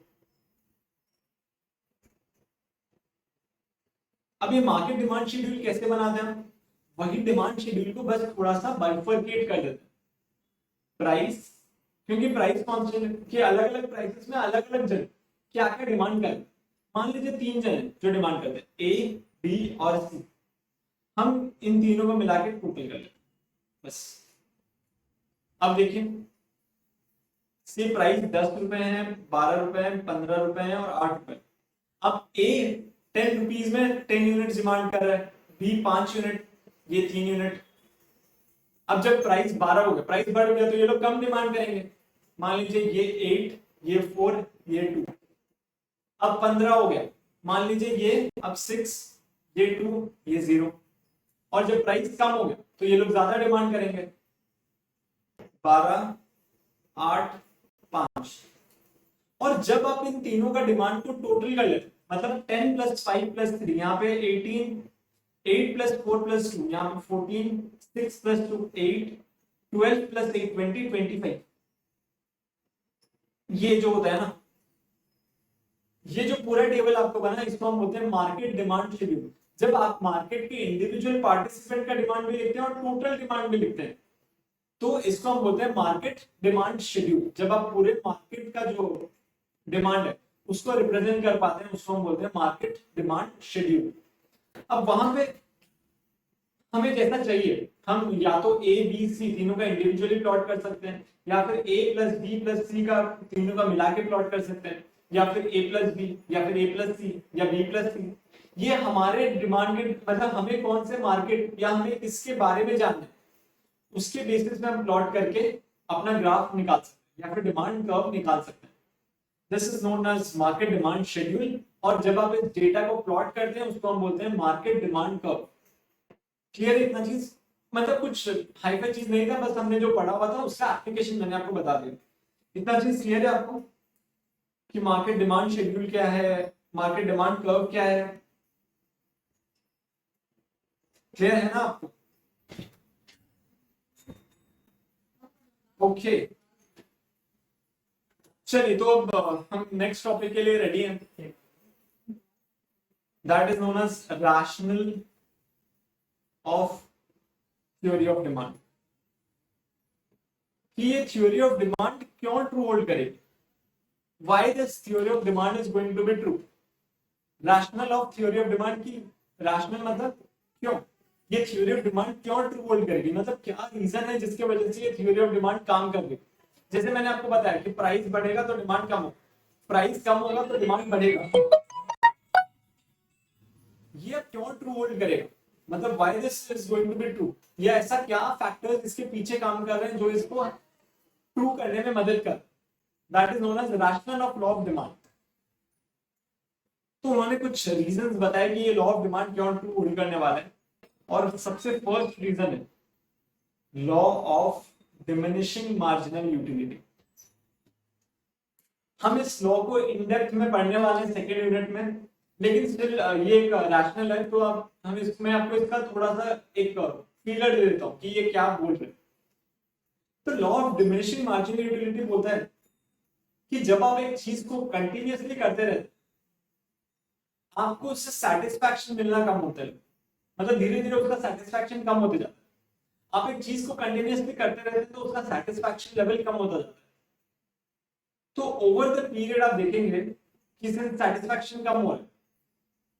अब ये मार्केट डिमांड शेड्यूल कैसे बनाते हैं? वही डिमांड शेड्यूल को बस थोड़ा सा बाइफरकेट कर देते हैं। प्राइस, क्योंकि प्राइस कांस्टेंट के अलग अलग प्राइसेस में अलग अलग जन क्या क्या डिमांड करते हैं। मान लीजिए 3 जन हैं जो डिमांड करते हैं, ए, बी और सी। हम इन तीनों को मिला के टोटल कर लेते बस। अब देखिए, सी प्राइस 10 रुपए है, 12 रुपए है, 15 रुपए है और 8 रुपए। अब ए 10 रुपीज में 10 यूनिट डिमांड कर रहा है, बी 5 यूनिट, ये 3 यूनिट। अब जब प्राइस 12 हो गया, प्राइस बढ़ गया, तो ये लोग कम डिमांड करेंगे। मान लीजिए ये 8, ये 4, ये 2। अब 15 हो गया, मान लीजिए ये अब 6, ये 2, ये 0। और जब प्राइस कम हो गया तो ये लोग ज्यादा डिमांड करेंगे, 12, 8, 5। और जब आप इन तीनों का डिमांड को टोटल कर लेते, मतलब 10 + 5 + 3, यहाँ पे 18, 8 + 4 + 2, यहाँ पे 14, 6 + 2 8, 12 + 8 20, 25। ये जो होता है ना, ये जो पूरा टेबल आपको बना इसको हम बोलते हैं मार्केट डिमांड शेड्यूल। जब आप मार्केट के इंडिविजुअल पार्टिसिपेंट का डिमांड भी लिखते हैं और टोटल डिमांड भी लिखते हैं तो इसको हम बोलते हैं मार्केट डिमांड शेड्यूल। जब आप पूरे मार्केट का जो डिमांड है उसको रिप्रेजेंट कर पाते हैं उसको हम बोलते हैं मार्केट डिमांड शेड्यूल। अब वहां पे हमें जैसा चाहिए हम या तो ए बी सी तीनों का इंडिविजुअली प्लॉट कर सकते हैं या फिर ए प्लस बी प्लस सी का तीनों का मिला के प्लॉट कर सकते हैं या फिर ए प्लस बी या फिर ए प्लस सी या बी प्लस सी। ये हमारे डिमांड के मतलब हमें कौन से मार्केट या हमें किसके बारे में जानना है उसके बेसिस में हम प्लॉट करके अपना ग्राफ निकाल सकते हैं या फिर डिमांड कर्व निकाल सकते हैं। This is known as market demand schedule. और जब आप इस डेटा को प्लॉट करते हैं उसको हम बोलते हैं मार्केट डिमांड कर्व। क्लियर है इतना चीज? मतलब कुछ हाईफाई चीज नहीं था, बस हमने जो पढ़ा हुआ था उसका एप्लीकेशन मैंने आपको बता दिया। इतना चीज क्लियर है आपको कि मार्केट डिमांड शेड्यूल क्या है, मार्केट डिमांड कर्व क्या है? क्लियर है ना आपको? ओके चलिए तो अब हम नेक्स्ट टॉपिक के लिए रेडी हैं। That is known as rational of theory of demand. कि ये थ्योरी ऑफ डिमांड क्यों ट्रू होल्ड करेगी? Why this theory of demand is going to be true? Rational of theory of demand की rational मतलब क्यों ये theory of demand क्यों true hold करेगी, मतलब क्या रीजन है जिसके वजह से ये थ्योरी ऑफ डिमांड काम कर रही है। जैसे मैंने आपको बताया कि प्राइस बढ़ेगा तो डिमांड कम होगा, प्राइस कम होगा तो डिमांड बढ़ेगा। ये क्यों ट्रू होल्ड करेगा, मतलब why this is going to be true? ये ऐसा क्या फैक्टर्स इसके पीछे काम कर रहे हैं जो इसको ट्रू करने में मदद कर? That is known as rational of law of demand. तो उन्होंने कुछ रीजंस बताए कि ये लॉ ऑफ डिमांड क्यों ट्रू होल्ड करने वाला है। और सबसे फर्स्ट रीजन है law of diminishing marginal utility. हम इस लॉ को इन डेप्थ में पढ़ने वाले हैं सेकेंड यूनिट में, लेकिन स्टिल ये एक रैशनल है तो अब हम इसमें आपको इसका थोड़ा सा एक फीलर दे देता हूं कि ये क्या बोल रहे हैं। तो law of diminishing marginal utility बोलता है कि जब आप एक चीज को कंटिन्यूअसली करते रहते आपको उससे सेटिस्फैक्शन मिलना कम होता है, मतलब धीरे धीरे उसका सेटिस्फैक्शन कम होते जाता है। आप एक चीज को कंटिन्यूअसली करते रहते हैं तो उसका सेटिस्फैक्शन लेवल कम होता जाता है। तो ओवर द पीरियड आप देखेंगे कि सेटिस्फैक्शन कम हो रहा है।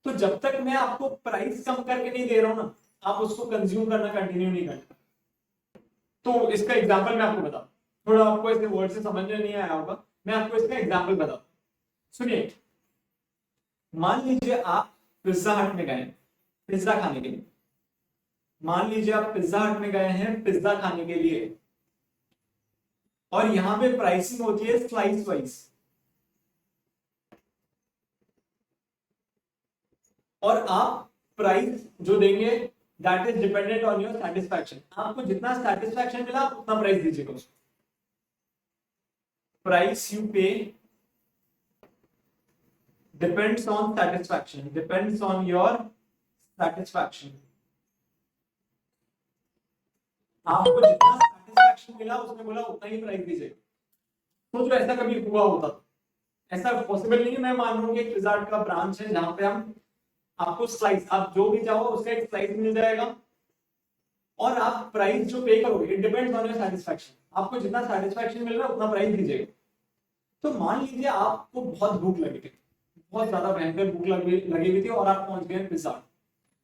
तो जब तक मैं आपको प्राइस कम करके नहीं दे रहा हूं ना आप उसको कंज्यूम करना कंटिन्यू नहीं करते। तो इसका एग्जांपल मैं आपको बताऊं, थोड़ा आपको इसके वर्ड से समझ में नहीं आया होगा, मैं आपको इसका एग्जांपल बताऊं। सुनिए, मान लीजिए आप पिज्जा हट में गए पिज्जा खाने के लिए। मान लीजिए आप पिज्जा हट में गए हैं पिज्जा खाने के लिए और यहां पे प्राइसिंग होती है स्लाइस वाइज। और आप प्राइस जो देंगे that is dependent on your satisfaction. आपको जितना सेटिस्फैक्शन मिला आप उतना प्राइस दीजिएगा उसको। प्राइस यू पे depends on satisfaction, depends on your satisfaction। आपको जितना सेटिस्फैक्शन मिला उसने बोला उतना ही प्राइस दीजिएगा। तो जो ऐसा कभी हुआ होता, ऐसा पॉसिबल नहीं है। मैं मान रहा हूँ कि एक पिज्जा हट का ब्रांच है जहां पे हम आपको स्लाइस आप जो भी चाहो उसका एक स्लाइस मिल जाएगा और आप प्राइस जो पे करोगे it depends on your satisfaction. आपको जितना सेटिस्फैक्शन मिल रहा है उतना प्राइस दीजिएगा। तो मान लीजिए आपको बहुत भूख लगी थी, बहुत ज्यादा भयंकर भूख लगी हुई थी और आप पहुंच गए पिज्जा।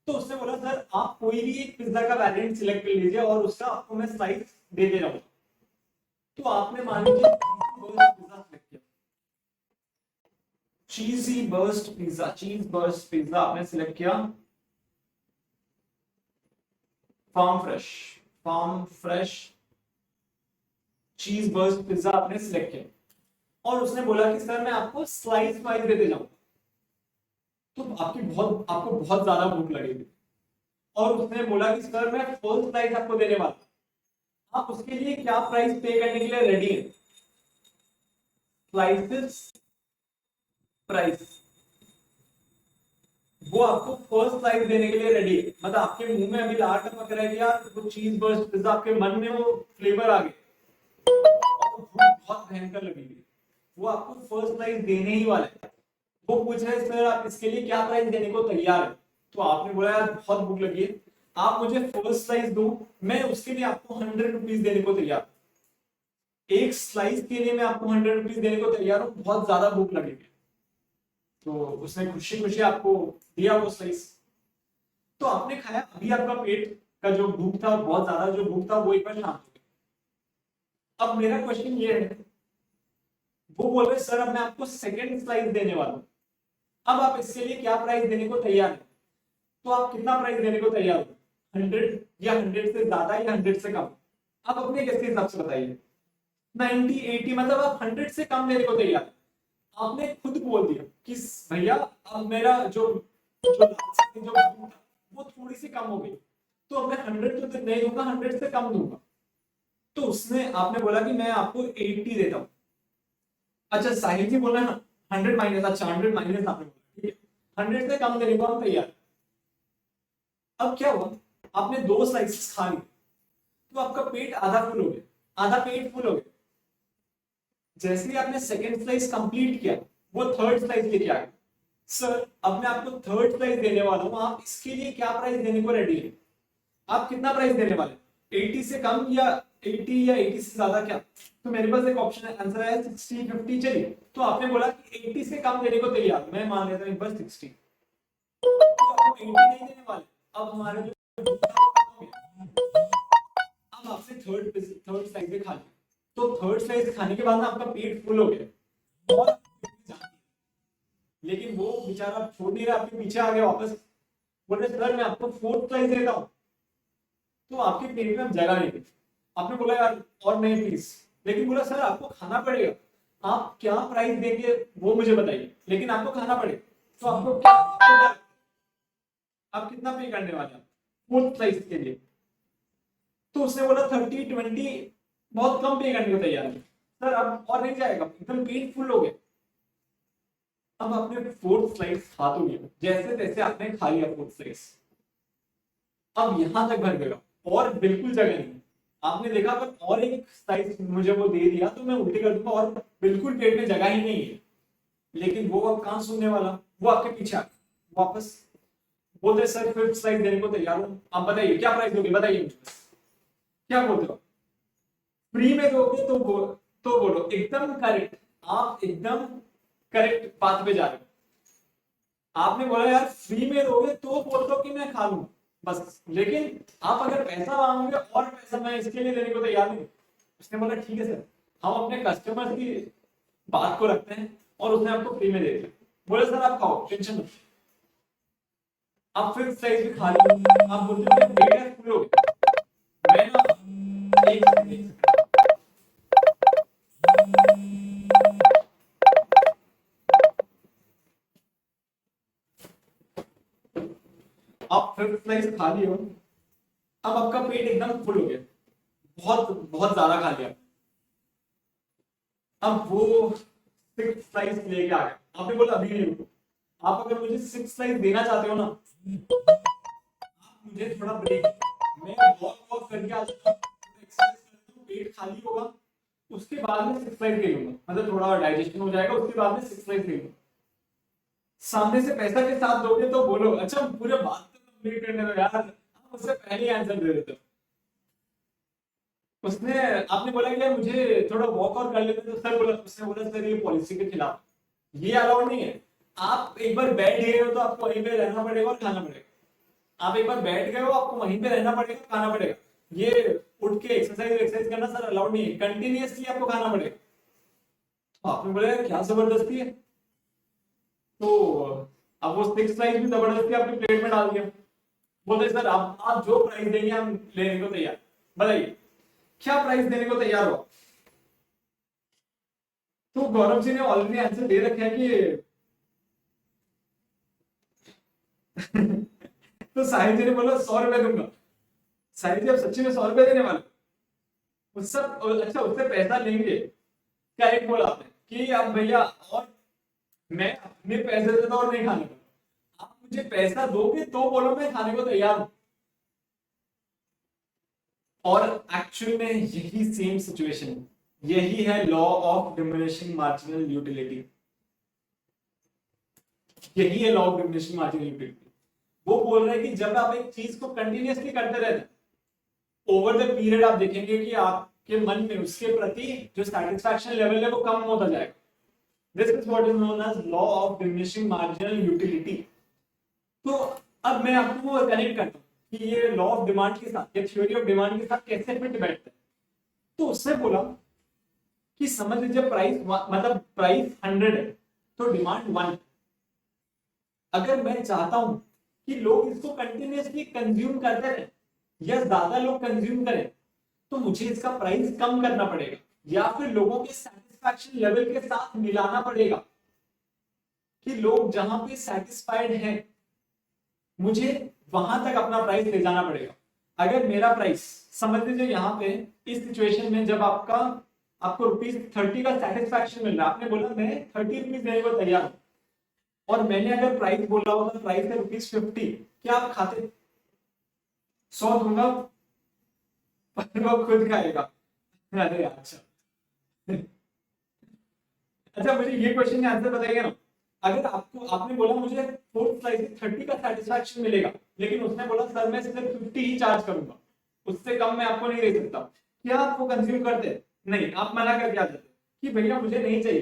तो उसने बोला सर आप कोई भी एक पिज्जा का वेरिएंट सिलेक्ट कर लीजिए और उसका आपको मैं स्लाइस दे दे रहा हूं। तो आपने मान लीजिए पिज्जा सिलेक्ट किया, cheesy burst pizza, cheese burst pizza आपने सिलेक्ट किया। Farm fresh cheese burst pizza आपने सिलेक्ट किया और उसने बोला कि सर मैं आपको स्लाइस वाइज देते जाऊं। तो आपको बहुत ज्यादा भूख लगेगी और उसने बोला कि सर मैं फुल स्लाइस आपको देने वाला। आप उसके लिए क्या प्राइस पे करने के लिए रेडी है? स्लाइसेस प्राइस, वो आपको फर्स्ट स्लाइस देने के लिए रेडी है। मतलब आपके मुंह में अभी लार टपक रहा है कि यार वो चीज बर्स्ट पिज्जा, आपके मन में वो फ्लेवर आ गया और भूख बहुत भयंकर लगेगी, वो आपको फर्स्ट स्लाइस देने ही वाला है। वो पूछ रहे हैं सर आप इसके लिए क्या प्राइस देने को तैयार है। तो आपने बोला यार बहुत भूख लगी है, आप मुझे फर्स्ट स्लाइस दो, मैं उसके लिए आपको 100 रुपीज देने को तैयार। एक स्लाइस के लिए मैं आपको 100 रुपीज देने को तैयार हूँ, बहुत ज्यादा भूख लगेगी। तो उसने खुशी खुशी आपको दिया वो स्लाइस, तो आपने खाया। अभी आपका पेट का जो भूख था, बहुत ज्यादा जो भूख था, वो एक बार शांत हो गया। अब मेरा क्वेश्चन ये है, वो बोल रहे सर अब मैं आपको सेकंड स्लाइस देने वाला हूँ, अब आप इसके लिए क्या प्राइस देने को तैयार है। तो आप कितना प्राइस देने को तैयार हो, 100 या 100 से ज्यादा या 100 से कम। आप अपने कैसे हिसाब से बताइए। 90 80 मतलब आप 100 से कम देने को तैयार। आपने खुद बोल दिया कि भैया अब मेरा जो वो थोड़ी सी कम हो गई, तो अब मैं 100 तो नहीं दूंगा, 100 से कम दूंगा। तो उसने आपने बोला कि मैं आपको 80 देता हूँ। अच्छा साहिल जी बोला ना 100 माइनस, अच्छा 100 माइनस आपने बोला, ठीक है 100 से कम देने को हम तैयार। अब क्या हुआ, आपने 2 स्लाइसेस खा ली, तो आपका पेट आधा फुल हो गया, आधा पेट फुल हो गया। जैसे ही आपने सेकंड स्लाइस कंप्लीट किया, वो थर्ड स्लाइस लेके आ गया। सर अब मैं आपको थर्ड प्राइस देने वाला हूं, आप इसके लिए क्या प्राइस देने को रेडी है। आप कितना प्राइस देने वाले, 80 से कम या 80 या 80 से ज्यादा क्या। तो मेरे पास एक ऑप्शन है, आंसर है 60 50। चलिए तो आपने बोला कि 80 से कम देने को तैयार, मैं मान लेता हूं एक बार 60। तो आप 80 नहीं देने वाले। अब हमारे जो अब आपने थर्ड थर्ड स्लाइस में खा लिया, तो थर्ड स्लाइस खाने के बाद ना आपका पेट फुल हो गया और लेकिन वो बेचारा छोड़ नहीं रहा, आपके पीछे आ गया वापस। बोले सर मैं आपको फोर्थ प्राइस देता हूँ। तो आपके पेट में अब जगह नहीं थी। आपने बोला यार और नहीं प्लीज, लेकिन बोला सर आपको खाना पड़ेगा, आप क्या प्राइस देंगे वो मुझे बताइए, लेकिन आपको खाना पड़ेगा। तो आपको क्या, आप कितना पे करने वाले हैं फोर्थ प्राइस के लिए। तो उसने बोला 30 20, बहुत कम पे करने को तैयार है सर, अब और नहीं जाएगा, एकदम पेट फुल हो गया। अब आपने फोर्थ स्लाइस खा तो लिया, जैसे तैसे आपने खा लिया फोर्थ स्लाइस, अब यहां तक भर गया और बिल्कुल जगह नहीं। आपने देखा अगर और एक स्लाइस मुझे वो दे दिया तो मैं उल्टी कर दूंगा और बिल्कुल पेट में जगह ही नहीं है। लेकिन वो अब कहां सुनने वाला, वो आपके पीछे वापस बोलते सर फिफ्थ स्लाइस देने को तैयार हूं, आप बताइए क्या प्राइस दोगे, बताइए मुझे क्या बोलते हो। फ्री में दोगे तो बोलो एकदम करेक्ट, आप एकदम करेक्ट बात पे जा रहे हो। आपने बोला यार फ्री में दोगे तो बोल दो कि मैं खा लूं बस, लेकिन आप अगर पैसा मांगोगे और पैसा मैं इसके लिए देने को तैयार नहीं। उसने बोला ठीक है सर, हम अपने कस्टमर की बात को रखते हैं और उसने आपको फ्री में दे दिया। बोले सर आप खाओ टेंशन मत, आप फिर साइज भी खा लो। आप बोलते हो बेटा फुल हो गया, मैं ना एक आप फिर स्लाइस खा लियो, अब आपका पेट एकदम फुल हो गया, बहुत बहुत ज्यादा खा लिया। अब वो 6 स्लाइस लेके आ गया, आपने बोला अभी नहीं रुको, आप अगर मुझे 6 स्लाइस देना चाहते हो ना, आप मुझे थोड़ा ब्रेक, मैं वॉक वॉक करके आ जाता हूं, एक्सरसाइज करता हूं, पेट खाली होगा, उसके बाद में 6 स्लाइस ले लूंगा, मतलब थोड़ा डाइजेशन हो जाएगा, उसके बाद में 6 स्लाइस ले लूंगा। सामने से पैसा के साथ दोगे तो बोलो अच्छा पूरे बात तो कंप्लीट करने दो यार, आप उससे पहले आंसर दे देते हो। उसने आपने बोला कि यार मुझे थोड़ा वॉक और कर लेते, तो सर बोला, उसने बोला सर ये पॉलिसी के खिलाफ, ये अलाउड नहीं है। आप एक बार बैठ गए हो तो आपको वहीं पे रहना पड़ेगा और खाना पड़ेगा। आप एक बार बैठ गए हो आपको वहीं पे रहना पड़ेगा, खाना पड़ेगा। ये उठ के एक्सरसाइज एक्सरसाइज करना सर अलाउड नहीं है, कंटिन्यूअसली आपको खाना पड़ेगा। तो आपने बोला यार क्या जबरदस्ती है। तो अब वो 6 स्लाइस भी जबरदस्ती आपके प्लेट में डाल दिया। बोलते सर आप जो प्राइस देंगे हम लेने को तैयार, बताइए क्या प्राइस देने को तैयार हो। तो गौरव जी ने ऑलरेडी आंसर दे रखा है कि तो साहिल जी ने बोला 100 रुपए दूंगा। साहिल जी आप सच्ची में 100 रुपए देने वाले, उससे अच्छा उससे पैसा लेंगे, करेक्ट बोला आपने कि अब भैया और मैं अपने पैसे से तो और नहीं खाने को, आप मुझे पैसा दोगे तो बोलो मैं खाने को तैयार हूं। और एक्चुअल में यही सेम सिचुएशन है, यही है law of diminishing marginal utility. यही है law of diminishing marginal utility. वो बोल रहे हैं कि जब आप एक चीज को कंटिन्यूअसली करते रहते हैं, ओवर द पीरियड आप देखेंगे कि आपके मन में उसके प्रति जो सेटिस्फैक्शन लेवल है वो कम होता जाएगा। This is what is known as law of diminishing marginal utility. तो अब मैं आपको वो कनेक्ट करता हूँ कि ये लॉ ऑफ डिमांड के साथ, ये थ्योरी ऑफ डिमांड के साथ कैसे फिट बैठता है। तो उससे बोला कि समझ लीजिए प्राइस मतलब प्राइस 100 है तो डिमांड 1। अगर मैं चाहता हूं कि लोग इसको कंटिन्यूअसली कंज्यूम करते रहे या ज्यादा लोग कंज्यूम करें, तो मुझे इसका प्राइस कम करना पड़ेगा या फिर लोगों के सेटिस्फैक्शन लेवल के साथ मिलाना पड़ेगा कि लोग जहां पे सेटिस्फाइड हैं मुझे वहां तक अपना प्राइस ले जाना पड़ेगा। अगर मेरा प्राइस समझ लीजिए यहाँ पे इस सिचुएशन में जब आपको ₹30 का सेटिस्फैक्शन मिल रहा है, आपने बोला मैं 30 रुपीज देने को तैयार हूं, और मैंने अगर प्राइस बोला होता प्राइस है ₹50, क्या आप खाते? 100 दूंगा पर वो खुद खाएगा। अरे अच्छा अच्छा, मुझे ये क्वेश्चन का आंसर बताइए ना। अगर आपने बोला मुझे फोर्थ स्लाइस से 30 का सेटिस्फैक्शन मिलेगा, लेकिन उसने बोला सर मैं सिर्फ 50 ही चार्ज करूंगा, उससे कम मैं आपको नहीं दे सकता, क्या आप वो कंज्यूम करते? नहीं, आप मना करके आ जाते कि भैया मुझे नहीं चाहिए।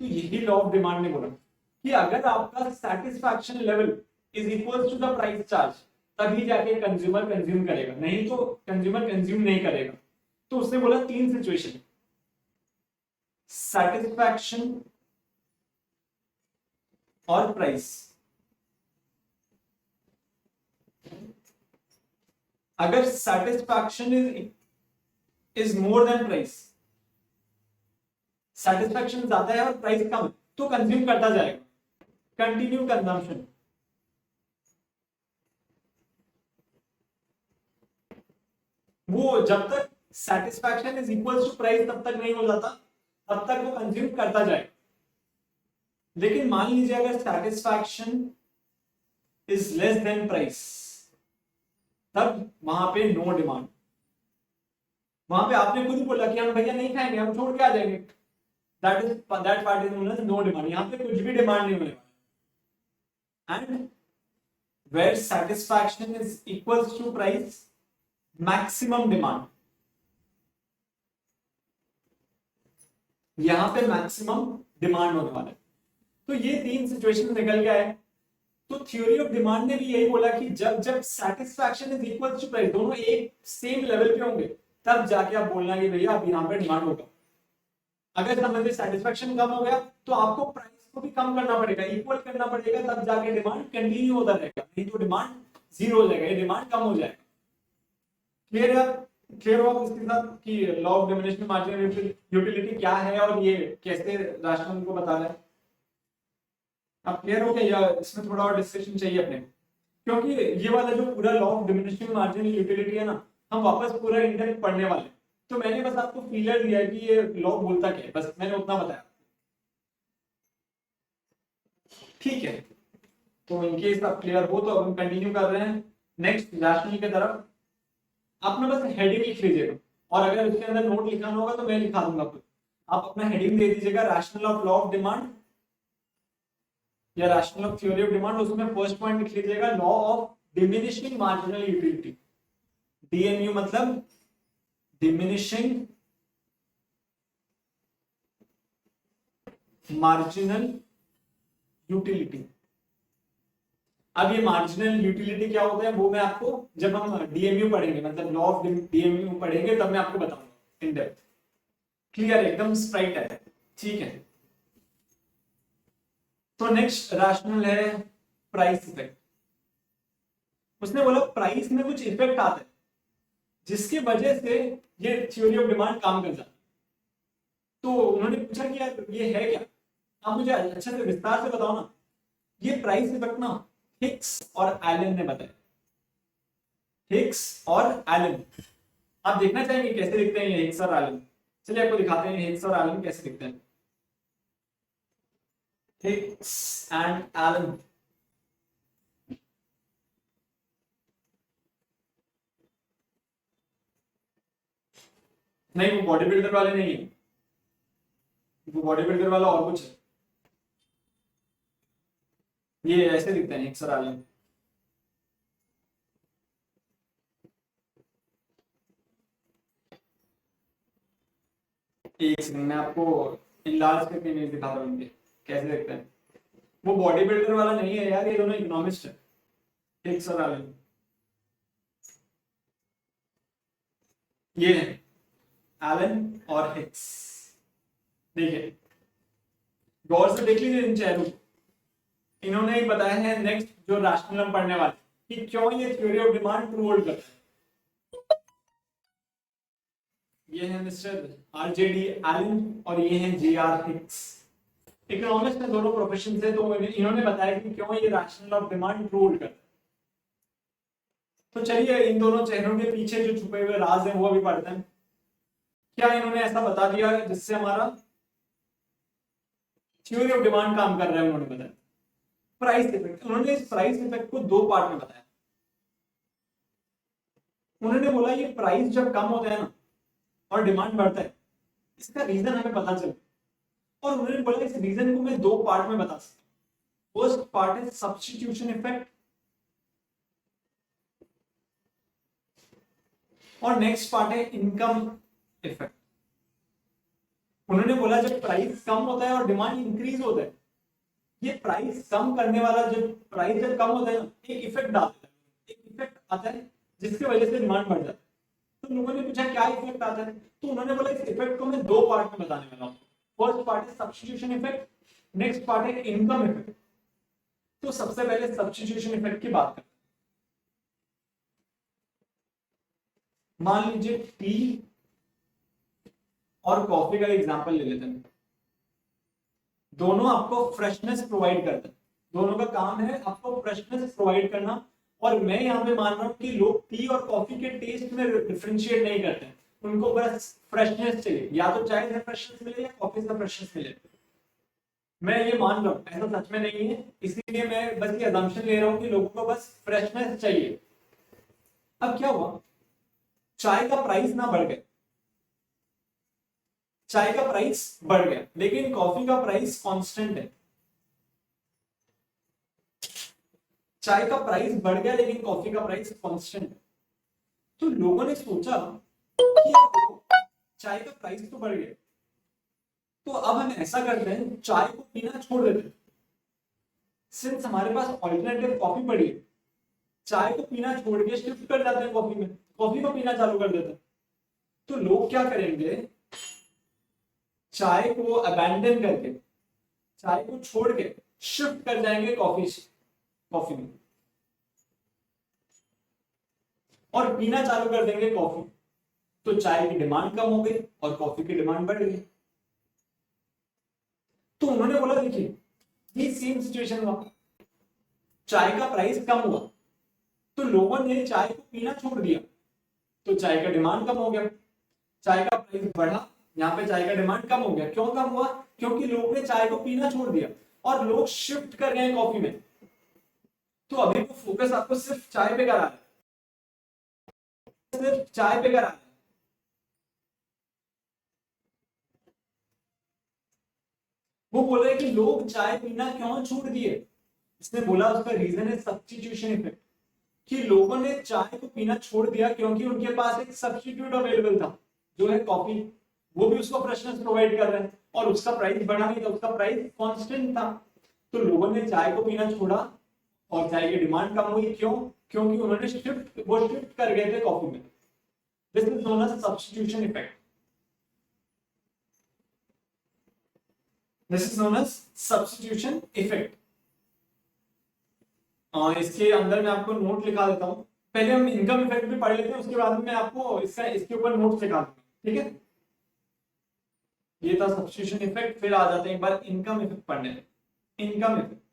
तो यही लॉ ऑफ डिमांड ने बोला कि अगर आपका satisfaction level is equal to the price charge, तभी जाके कंज्यूमर कंज्यूम करेगा, नहीं तो कंज्यूमर कंज्यूम नहीं करेगा। तो उसने बोला 3 सिचुएशन, सेटिस्फैक्शन और प्राइस। अगर satisfaction is more than price, satisfaction ज्यादा है और प्राइस कम, तो कंज्यूम करता जाएगा, कंटिन्यू कंजम्पशन। वो जब तक satisfaction is equal to price तब तक नहीं हो जाता, तब तक वो कंज्यूम करता जाएगा। लेकिन मान लीजिए अगर satisfaction is less than price, तब वहां पे नो डिमांड। वहां पे आपने खुद ही बोला कि हम भैया नहीं खाएंगे, हम छोड़ के आ जाएंगे, that part is known as no demand. यहां पे कुछ भी डिमांड नहीं होने वाला। And where satisfaction is equal to price, maximum demand. यहां पे मैक्सिमम डिमांड होने वाला है। तो ये 3 सिचुएशन निकल गया है। तो थ्योरी ऑफ डिमांड ने भी यही बोला कि जब जब satisfaction is equal to price, दोनों एक सेम लेवल पे होंगे, तब जाके आप बोलना कि भैया अब यहाँ पे डिमांड होगा। अगर समझिए सेटिस्फैक्शन कम हो गया तो आपको प्राइस को भी कम करना पड़ेगा, इक्वल करना पड़ेगा, तब जाके डिमांड कंटिन्यू होता रहेगा, नहीं तो डिमांड जीरो हो जाएगा, ये डिमांड कम हो जाएगा। क्लियर है? क्लियर हो आप इसके साथ कि law of diminishing marginal utility क्या है और ये कैसे राशनल को बता रहा है? आप क्लियर हो गया या इसमें थोड़ा और डिस्कशन चाहिए अपने? क्योंकि ये वाला जो पूरा law of diminishing marginal utility है ना, हम वापस पूरा इंडेप्थ पढ़ने वाले, तो मैंने बस आपको फीलर दिया है कि ये लॉ बोलता क्या है, बस मैंने उतना बताया। ठीक है, तो इनकेस आप क्लियर हो तो अब हम कंटिन्यू कर रहे हैं नेक्स्ट रैशनल की तरफ। आपने बस हेडिंग लिख लीजिएगा, और अगर उसके अंदर नोट लिखाना होगा तो मैं लिखा दूंगा खुद। आप अपना हेडिंग दे दीजिएगा rational of law of demand या rational of theory of demand. उसमें फर्स्ट पॉइंट लिख लीजिएगा law of diminishing marginal utility. DMU मतलब डिमिनिशिंग मार्जिनल यूटिलिटी। अब ये मार्जिनल यूटिलिटी क्या होता है वो मैं आपको जब हम डीएमयू पढ़ेंगे, मतलब लॉ ऑफ डीएमयू पढ़ेंगे, तब मैं आपको बताऊंगा इन डेप्थ। क्लियर, एकदम स्ट्राइट है? ठीक है, तो नेक्स्ट रैशनल है प्राइस इफेक्ट। उसने बोला प्राइस में कुछ इफेक्ट आता है जिसकी वजह से ये थ्योरी ऑफ डिमांड काम कर जाती है। तो उन्होंने पूछा कि यार ये है क्या, आप मुझे अच्छे से विस्तार से बताओ ना। ये प्राइस इफेक्ट ना हिक्स और एलन ने बताया। हिक्स और एलन, आप देखना चाहेंगे कैसे दिखते हैं ये हिक्स और एलन? चलिए आपको दिखाते हैं हिक्स और एलन कैसे दिखते हैं। हिक्स एंड एलन, नहीं वो बॉडी बिल्डर वाले नहीं है, वो बॉडी बिल्डर वाला और कुछ है। ये ऐसे दिखते हैं एक्सर आलम। एक सेकंड मैं आपको इनलार्ज करके इमेज दिखा रहा हूँ इनके कैसे दिखते हैं। वो बॉडी बिल्डर वाला नहीं है यार, ये दोनों इकोनॉमिस्ट है, एक्सर आलम। ये है एलन और हिक्स। देखिए गौर से देख लीजिए इन चेहरों को। इन्होंने ही बताया है नेक्स्ट जो रैशनल हम पढ़ने वाले कि क्यों ये theory of demand true hold करता है। ये है मिस्टर आरजेडी एलन और ये है जेआर हिक्स। इकोनॉमिस्ट में दोनों प्रोफेशन से, तो इन्होंने बताया कि क्यों ये rational of demand true hold करता है। तो चलिए इन दोनों चेहरों के पीछे जो छुपे हुए राज हैं वो अभी पढ़ते हैं। क्या इन्होंने ऐसा बता दिया जिससे हमारा थ्योरी ऑफ डिमांड काम कर रहा है? उन्होंने बताया प्राइस इफेक्ट। उन्होंने इस प्राइस इफेक्ट को दो पार्ट में बताया। उन्होंने बोला ये प्राइस जब कम होता है ना और डिमांड बढ़ता है, इसका रीजन हमें पता चले। और उन्होंने बोला इस रीजन को मैं दो पार्ट में बता सकता हूं। फर्स्ट पार्ट है सब्स्टिट्यूशन इफेक्ट और नेक्स्ट पार्ट है इनकम इफेक्ट। उन्होंने बोला जब प्राइस कम होता है और डिमांड इंक्रीज होता है, ये प्राइस कम करने वाला जब प्राइस जब कम होता है ना, एक इफेक्ट डालता है, एक इफेक्ट आता है जिसकी वजह से डिमांड बढ़ जाता है। तो लोगों ने पूछा क्या इफेक्ट आता है, तो उन्होंने बोला इस इफेक्ट को मैं दो पार्ट में बताने वाला हूं। फर्स्ट पार्ट है सब्स्टिट्यूशन इफेक्ट, नेक्स्ट पार्ट है इनकम इफेक्ट। तो सबसे पहले सब्स्टिट्यूशन इफेक्ट की बात करते हैं। मान लीजिए टी और कॉफी का एग्जांपल ले लेते हैं। दोनों आपको फ्रेशनेस प्रोवाइड करते हैं, दोनों का काम है आपको फ्रेशनेस प्रोवाइड करना। और मैं यहाँ पे मान रहा हूँ कि लोग टी और कॉफी के टेस्ट में डिफरेंशिएट नहीं करते, उनको बस फ्रेशनेस चाहिए, या तो चाय से फ्रेशनेस मिले या कॉफी से फ्रेशनेस मिले। मैं ये मान रहा हूँ, ऐसा सच में नहीं है, इसीलिए मैं बस ये अजम्पशन ले रहा हूँ कि लोगों को बस फ्रेशनेस चाहिए। अब क्या हुआ, चाय का प्राइस ना बढ़ गया, चाय का प्राइस बढ़ गया, लेकिन कॉफी का प्राइस कांस्टेंट है। चाय का प्राइस बढ़ गया लेकिन कॉफी का प्राइस कांस्टेंट है। तो लोगों ने सोचा कि चाय का प्राइस तो बढ़ गया, तो अब हम ऐसा करते हैं चाय को पीना छोड़ देते हैं। सिंस हमारे पास ऑल्टरनेटिव कॉफी पड़ी है, चाय को पीना छोड़ के शिफ्ट कर जाते हैं कॉफी में, कॉफी को पीना चालू कर देते हैं। तो लोग क्या करेंगे, चाय को अबैंडन करके, चाय को छोड़ के शिफ्ट कर जाएंगे कॉफी में और पीना चालू कर देंगे कॉफी। तो चाय की डिमांड कम हो गई और कॉफी की डिमांड बढ़ गई। तो उन्होंने बोला देखिए ये सेम सिचुएशन हुआ, चाय का प्राइस कम हुआ तो लोगों ने चाय को पीना छोड़ दिया, तो चाय का डिमांड कम हो गया। चाय का प्राइस बढ़ा, यहाँ पे चाय का डिमांड कम हो गया। क्यों कम हुआ? क्योंकि लोगों ने चाय को पीना छोड़ दिया और लोग शिफ्ट कर गए कॉफी में। तो अभी वो फोकस आपको सिर्फ चाय पे करा है, सिर्फ चाय पे करा है। वो बोल रहे कि लोग चाय पीना क्यों छोड़ दिए। इसने बोला उसका रीजन है सब्स्टिट्यूशन इफेक्ट, कि लोगों ने चाय को पीना छोड़ दिया क्योंकि उनके पास एक सब्स्टिट्यूट अवेलेबल था जो है कॉफी। वो भी उसको फ्रेशनेस प्रोवाइड कर रहे हैं और उसका प्राइस बढ़ा नहीं था, उसका प्राइस कांस्टेंट था। तो लोगों ने चाय को पीना छोड़ा और चाय की डिमांड कम हुई। क्यों? क्योंकि उन्होंने शिफ्ट कर गए थे कॉफी में। This is known as substitution effect. This is known as substitution effect. इसके अंदर मैं आपको नोट लिखा देता हूं। पहले हम इनकम इफेक्ट भी पढ़ लेते हैं, उसके बाद में मैं आपको इसके ऊपर नोट लिखा दूंगा, ठीक है। ये था सब्स्टिट्यूशन इफेक्ट। फिर आ जाते हैं एक बार इनकम इफेक्ट पढ़ने में। इनकम इफेक्ट,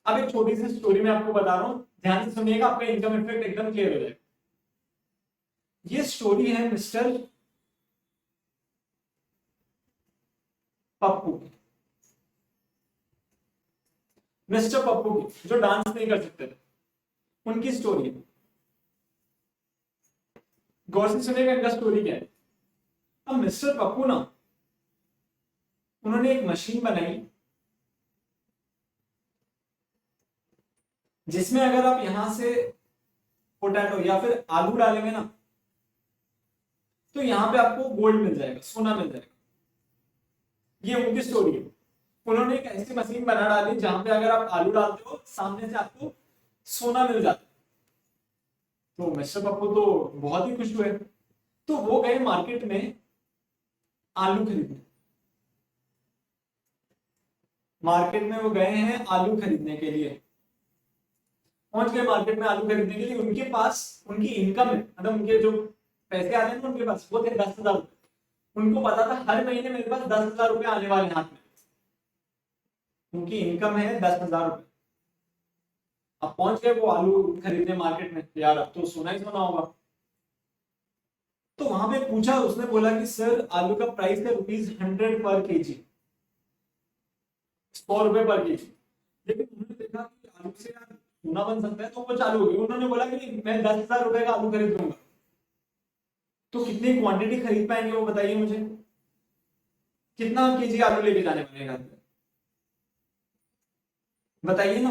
अब एक छोटी सी स्टोरी मैं आपको बता रहा हूं, ध्यान से सुनिएगा, आपका इनकम इफेक्ट एकदम क्लियर हो जाएगा। ये स्टोरी है मिस्टर पप्पू की, मिस्टर पप्पू की, जो डांस नहीं कर सकते थे, उनकी स्टोरी है। गौर से सुनिएगा इनका स्टोरी क्या है। अब मिस्टर पप्पू ना, उन्होंने एक मशीन बनाई जिसमें अगर आप यहां से पोटैटो या फिर आलू डालेंगे ना, तो यहां पे आपको गोल्ड मिल जाएगा, सोना मिल जाएगा। ये उनकी स्टोरी है। उन्होंने एक ऐसी मशीन बना डाली जहां पे अगर आप आलू डालते हो सामने से आपको सोना मिल जाता है। तो मिस्टर पप्पू तो बहुत ही खुश हुए। तो वो गए मार्केट में आलू खरीदने। मार्केट में वो गए हैं आलू खरीदने के लिए। पहुंच गए मार्केट में आलू खरीदने के लिए। उनके पास उनकी इनकम है, मतलब उनके जो पैसे आते हैं ना उनके पास, वो थे 10,000 रुपए। उनको पता था हर महीने मेरे पास 10,000 रुपए आने वाले हाथ में। उनकी इनकम है 10,000 रुपए। अब पहुंच गए वो आलू खरीदने मार्केट में, यार अब तो सोना ही सोना होगा। तो वहां पे पूछा, उसने बोला कि सर आलू का प्राइस है ₹100 पर केजी, 100 रुपए पर केजी। लेकिन उन्होंने देखा कि आलू से यार सोना बन सकता है, तो वो चालू हो गई। उन्होंने बोला कि मैं 10,000 रुपए का आलू खरीद लूंगा। तो कितनी क्वांटिटी खरीद पाएंगे वो बताइए मुझे, कितना केजी आलू लेके जाने वाले घर पे, बताइए ना।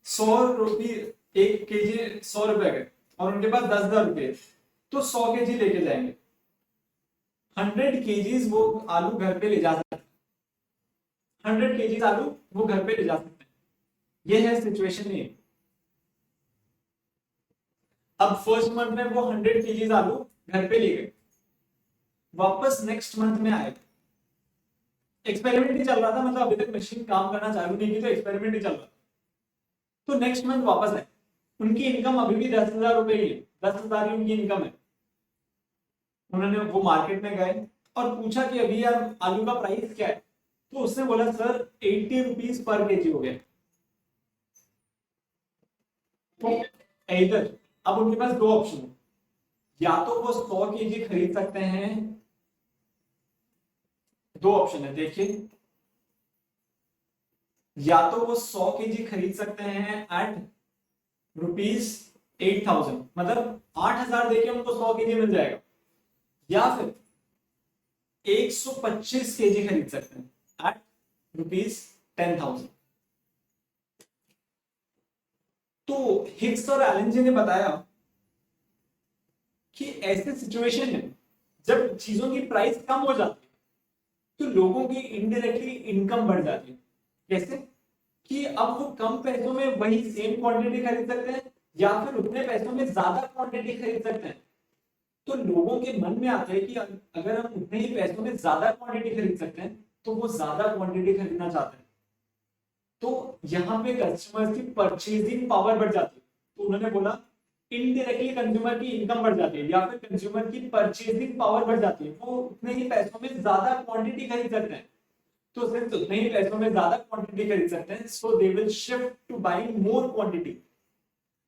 100 रुपये, 1 केजी 100 रुपए के, और उनके पास 10,000 रुपये, तो 100 केजी लेके जाएंगे। 100 केजीज वो आलू घर पे ले जा सकते हैं। 100 केजीज आलू वो घर पे ले जा सकते हैं। ये है सिचुएशन ये। अब फर्स्ट मंथ में वो 100 केजीज आलू घर पे ले गए। वापस नेक्स्ट मंथ में आए। एक्सपेरिमेंट ही चल रहा था, मतलब अभी तक मशीन काम करना चालू नहीं की, तो एक्सपेरिमेंट ही चल रहा था। तो नेक्स्ट मंथ वापस आए। उनकी इनकम अभी भी 10,000 रुपए ही है, 10,000 ही उनकी इनकम है। उन्होंने वो मार्केट में गए और पूछा कि अभी यार आलू का प्राइस क्या है। तो उसने बोला सर 80 रुपीज पर केजी हो गया। तो इधर अब उनके पास दो ऑप्शन है, या तो वो 100 केजी खरीद सकते हैं। दो ऑप्शन है देखिए, या तो वो 100 केजी खरीद सकते हैं एट ₹8,000, मतलब 8,000 देके उनको 100 केजी मिल जाएगा, या फिर 125 केजी खरीद सकते हैं एट ₹10,000। तो हिक्स और एलन जी ने बताया कि ऐसे सिचुएशन में जब चीजों की प्राइस कम हो जाती है, तो लोगों की इनडायरेक्टली इनकम बढ़ जाती है। कैसे? कि अब वो कम पैसों में वही सेम क्वांटिटी खरीद सकते हैं, या फिर उतने पैसों में ज्यादा क्वांटिटी खरीद सकते हैं। तो लोगों के मन में आता है कि अगर हम उतने ही पैसों में ज्यादा क्वांटिटी खरीद सकते हैं, तो वो ज्यादा क्वांटिटी खरीदना चाहते हैं। तो यहाँ पे कस्टमर्स की परचेजिंग पावर बढ़ जाती है। तो उन्होंने बोला इनडायरेक्टली कंज्यूमर की इनकम बढ़ जाती है, या फिर कंज्यूमर की परचेजिंग पावर बढ़ जाती है। वो उतने ही पैसों में ज्यादा क्वांटिटी खरीद सकते हैं। तो सिर्फ उतने ही पैसों में ज्यादा क्वांटिटी खरीद सकते हैं, so they will shift to buying more quantity,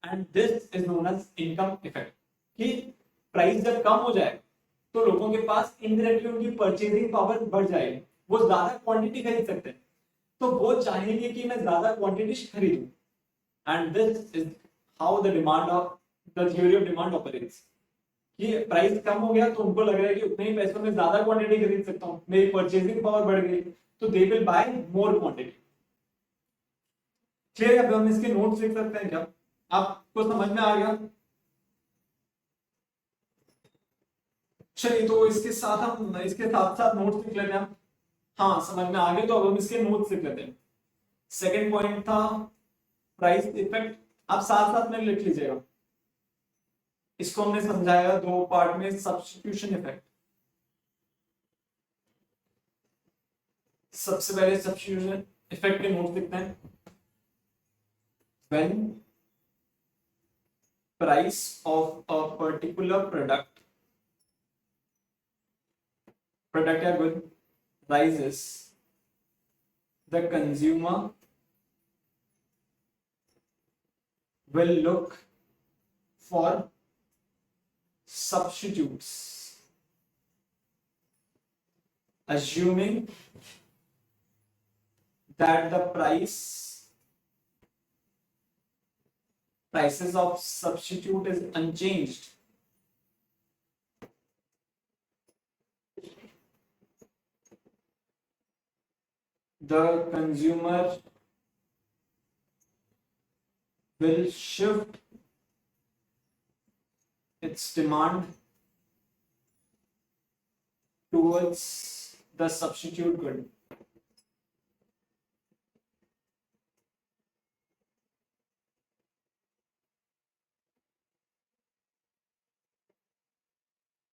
and this is known as income effect. कि प्राइस जब कम हो जाए तो लोगों के पास इनडायरेक्टली उनकी परचेजिंग पावर बढ़ जाएगी, वो ज्यादा क्वांटिटी खरीद सकते हैं। तो वो चाहेंगे कि मैं ज्यादा क्वांटिटी खरीदूं, and this is how the demand of the theory of demand operates. कि प्राइस कम हो गया तो उनको लग रहा है कि उतने ही पैसों में ज्यादा क्वांटिटी खरीद सकता हूं, मेरी परचेजिंग पावर बढ़ गई, तो they will buy more quantity. Clear? अब हम इसके नोट्स लिख सकते हैं क्या? आपको समझ में आ गया? चलिए, तो इसके साथ हम इसके साथ साथ नोट्स लिख लेते हैं। हाँ, समझ में आ गए, तो अब हम इसके नोट्स लिख लेते हैं। सेकेंड पॉइंट था प्राइस इफेक्ट, आप साथ साथ में लिख लीजिएगा। इसको हमने समझाया दो पार्ट में, सब्स्टिट्यूशन इफेक्ट। सबसे पहले सब्स्टिट्यूशन इफेक्ट के नोट्स लिखते हैं। When price of a particular product या good rises, the consumer will look for substitutes, assuming that the prices of substitute is unchanged. The consumer will shift its demand towards the substitute good.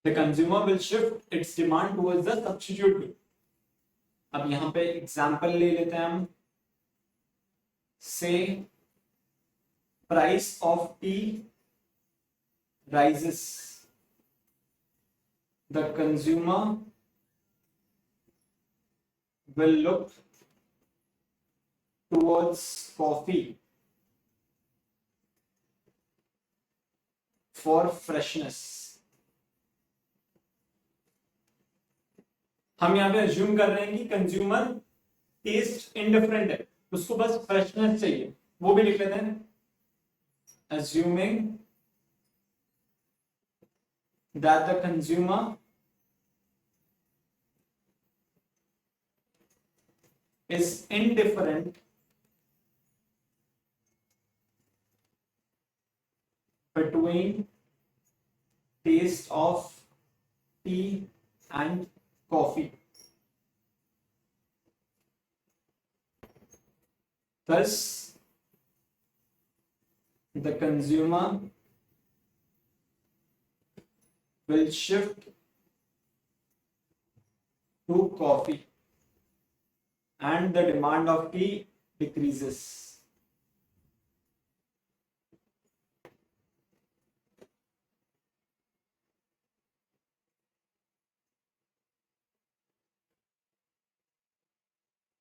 The consumer will shift its demand towards the substitute good. अब यहां पे example ले लेते हैं हम. Say price of tea rises. The consumer will look towards coffee for freshness. हम यहाँ पे अज्यूम कर रहे हैं कि कंज्यूमर टेस्ट इंडिफरेंट है, उसको बस फ्रेशनेस चाहिए, वो भी लिख लेते हैं. Assuming that the consumer is indifferent between taste of tea and coffee. Thus, the consumer will shift to coffee and the demand of tea decreases.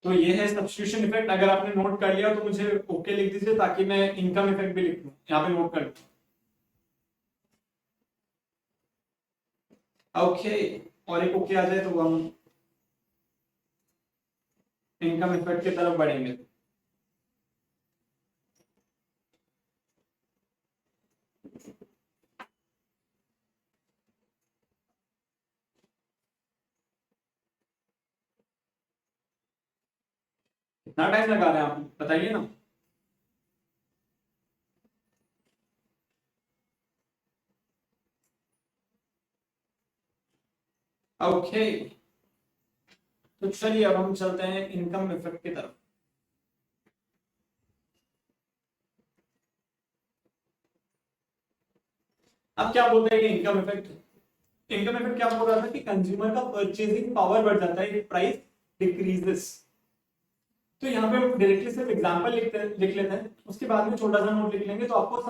तो ये है सब्स्टिट्यूशन इफेक्ट. अगर आपने नोट कर लिया तो मुझे ओके लिख दीजिए ताकि मैं इनकम इफेक्ट भी लिख दूं. यहाँ पे नोट कर लूं. ओके, और एक ओके आ जाए तो हम इनकम इफेक्ट की तरफ बढ़ेंगे. कितना टाइम लगा रहे हैं आप बताइए ना. ओके, तो चलिए अब हम चलते हैं इनकम इफेक्ट की तरफ. अब क्या बोलते हैं इनकम इफेक्ट. इनकम इफेक्ट क्या बोल रहा था कि कंज्यूमर का परचेजिंग पावर बढ़ जाता है, प्राइस डिक्रीजेस. तो यहाँ पे हम डायरेक्टली सिर्फ एग्जांपल लिख लेते हैं, उसके बाद में छोटा सा नोट लिख लेंगे तो आपको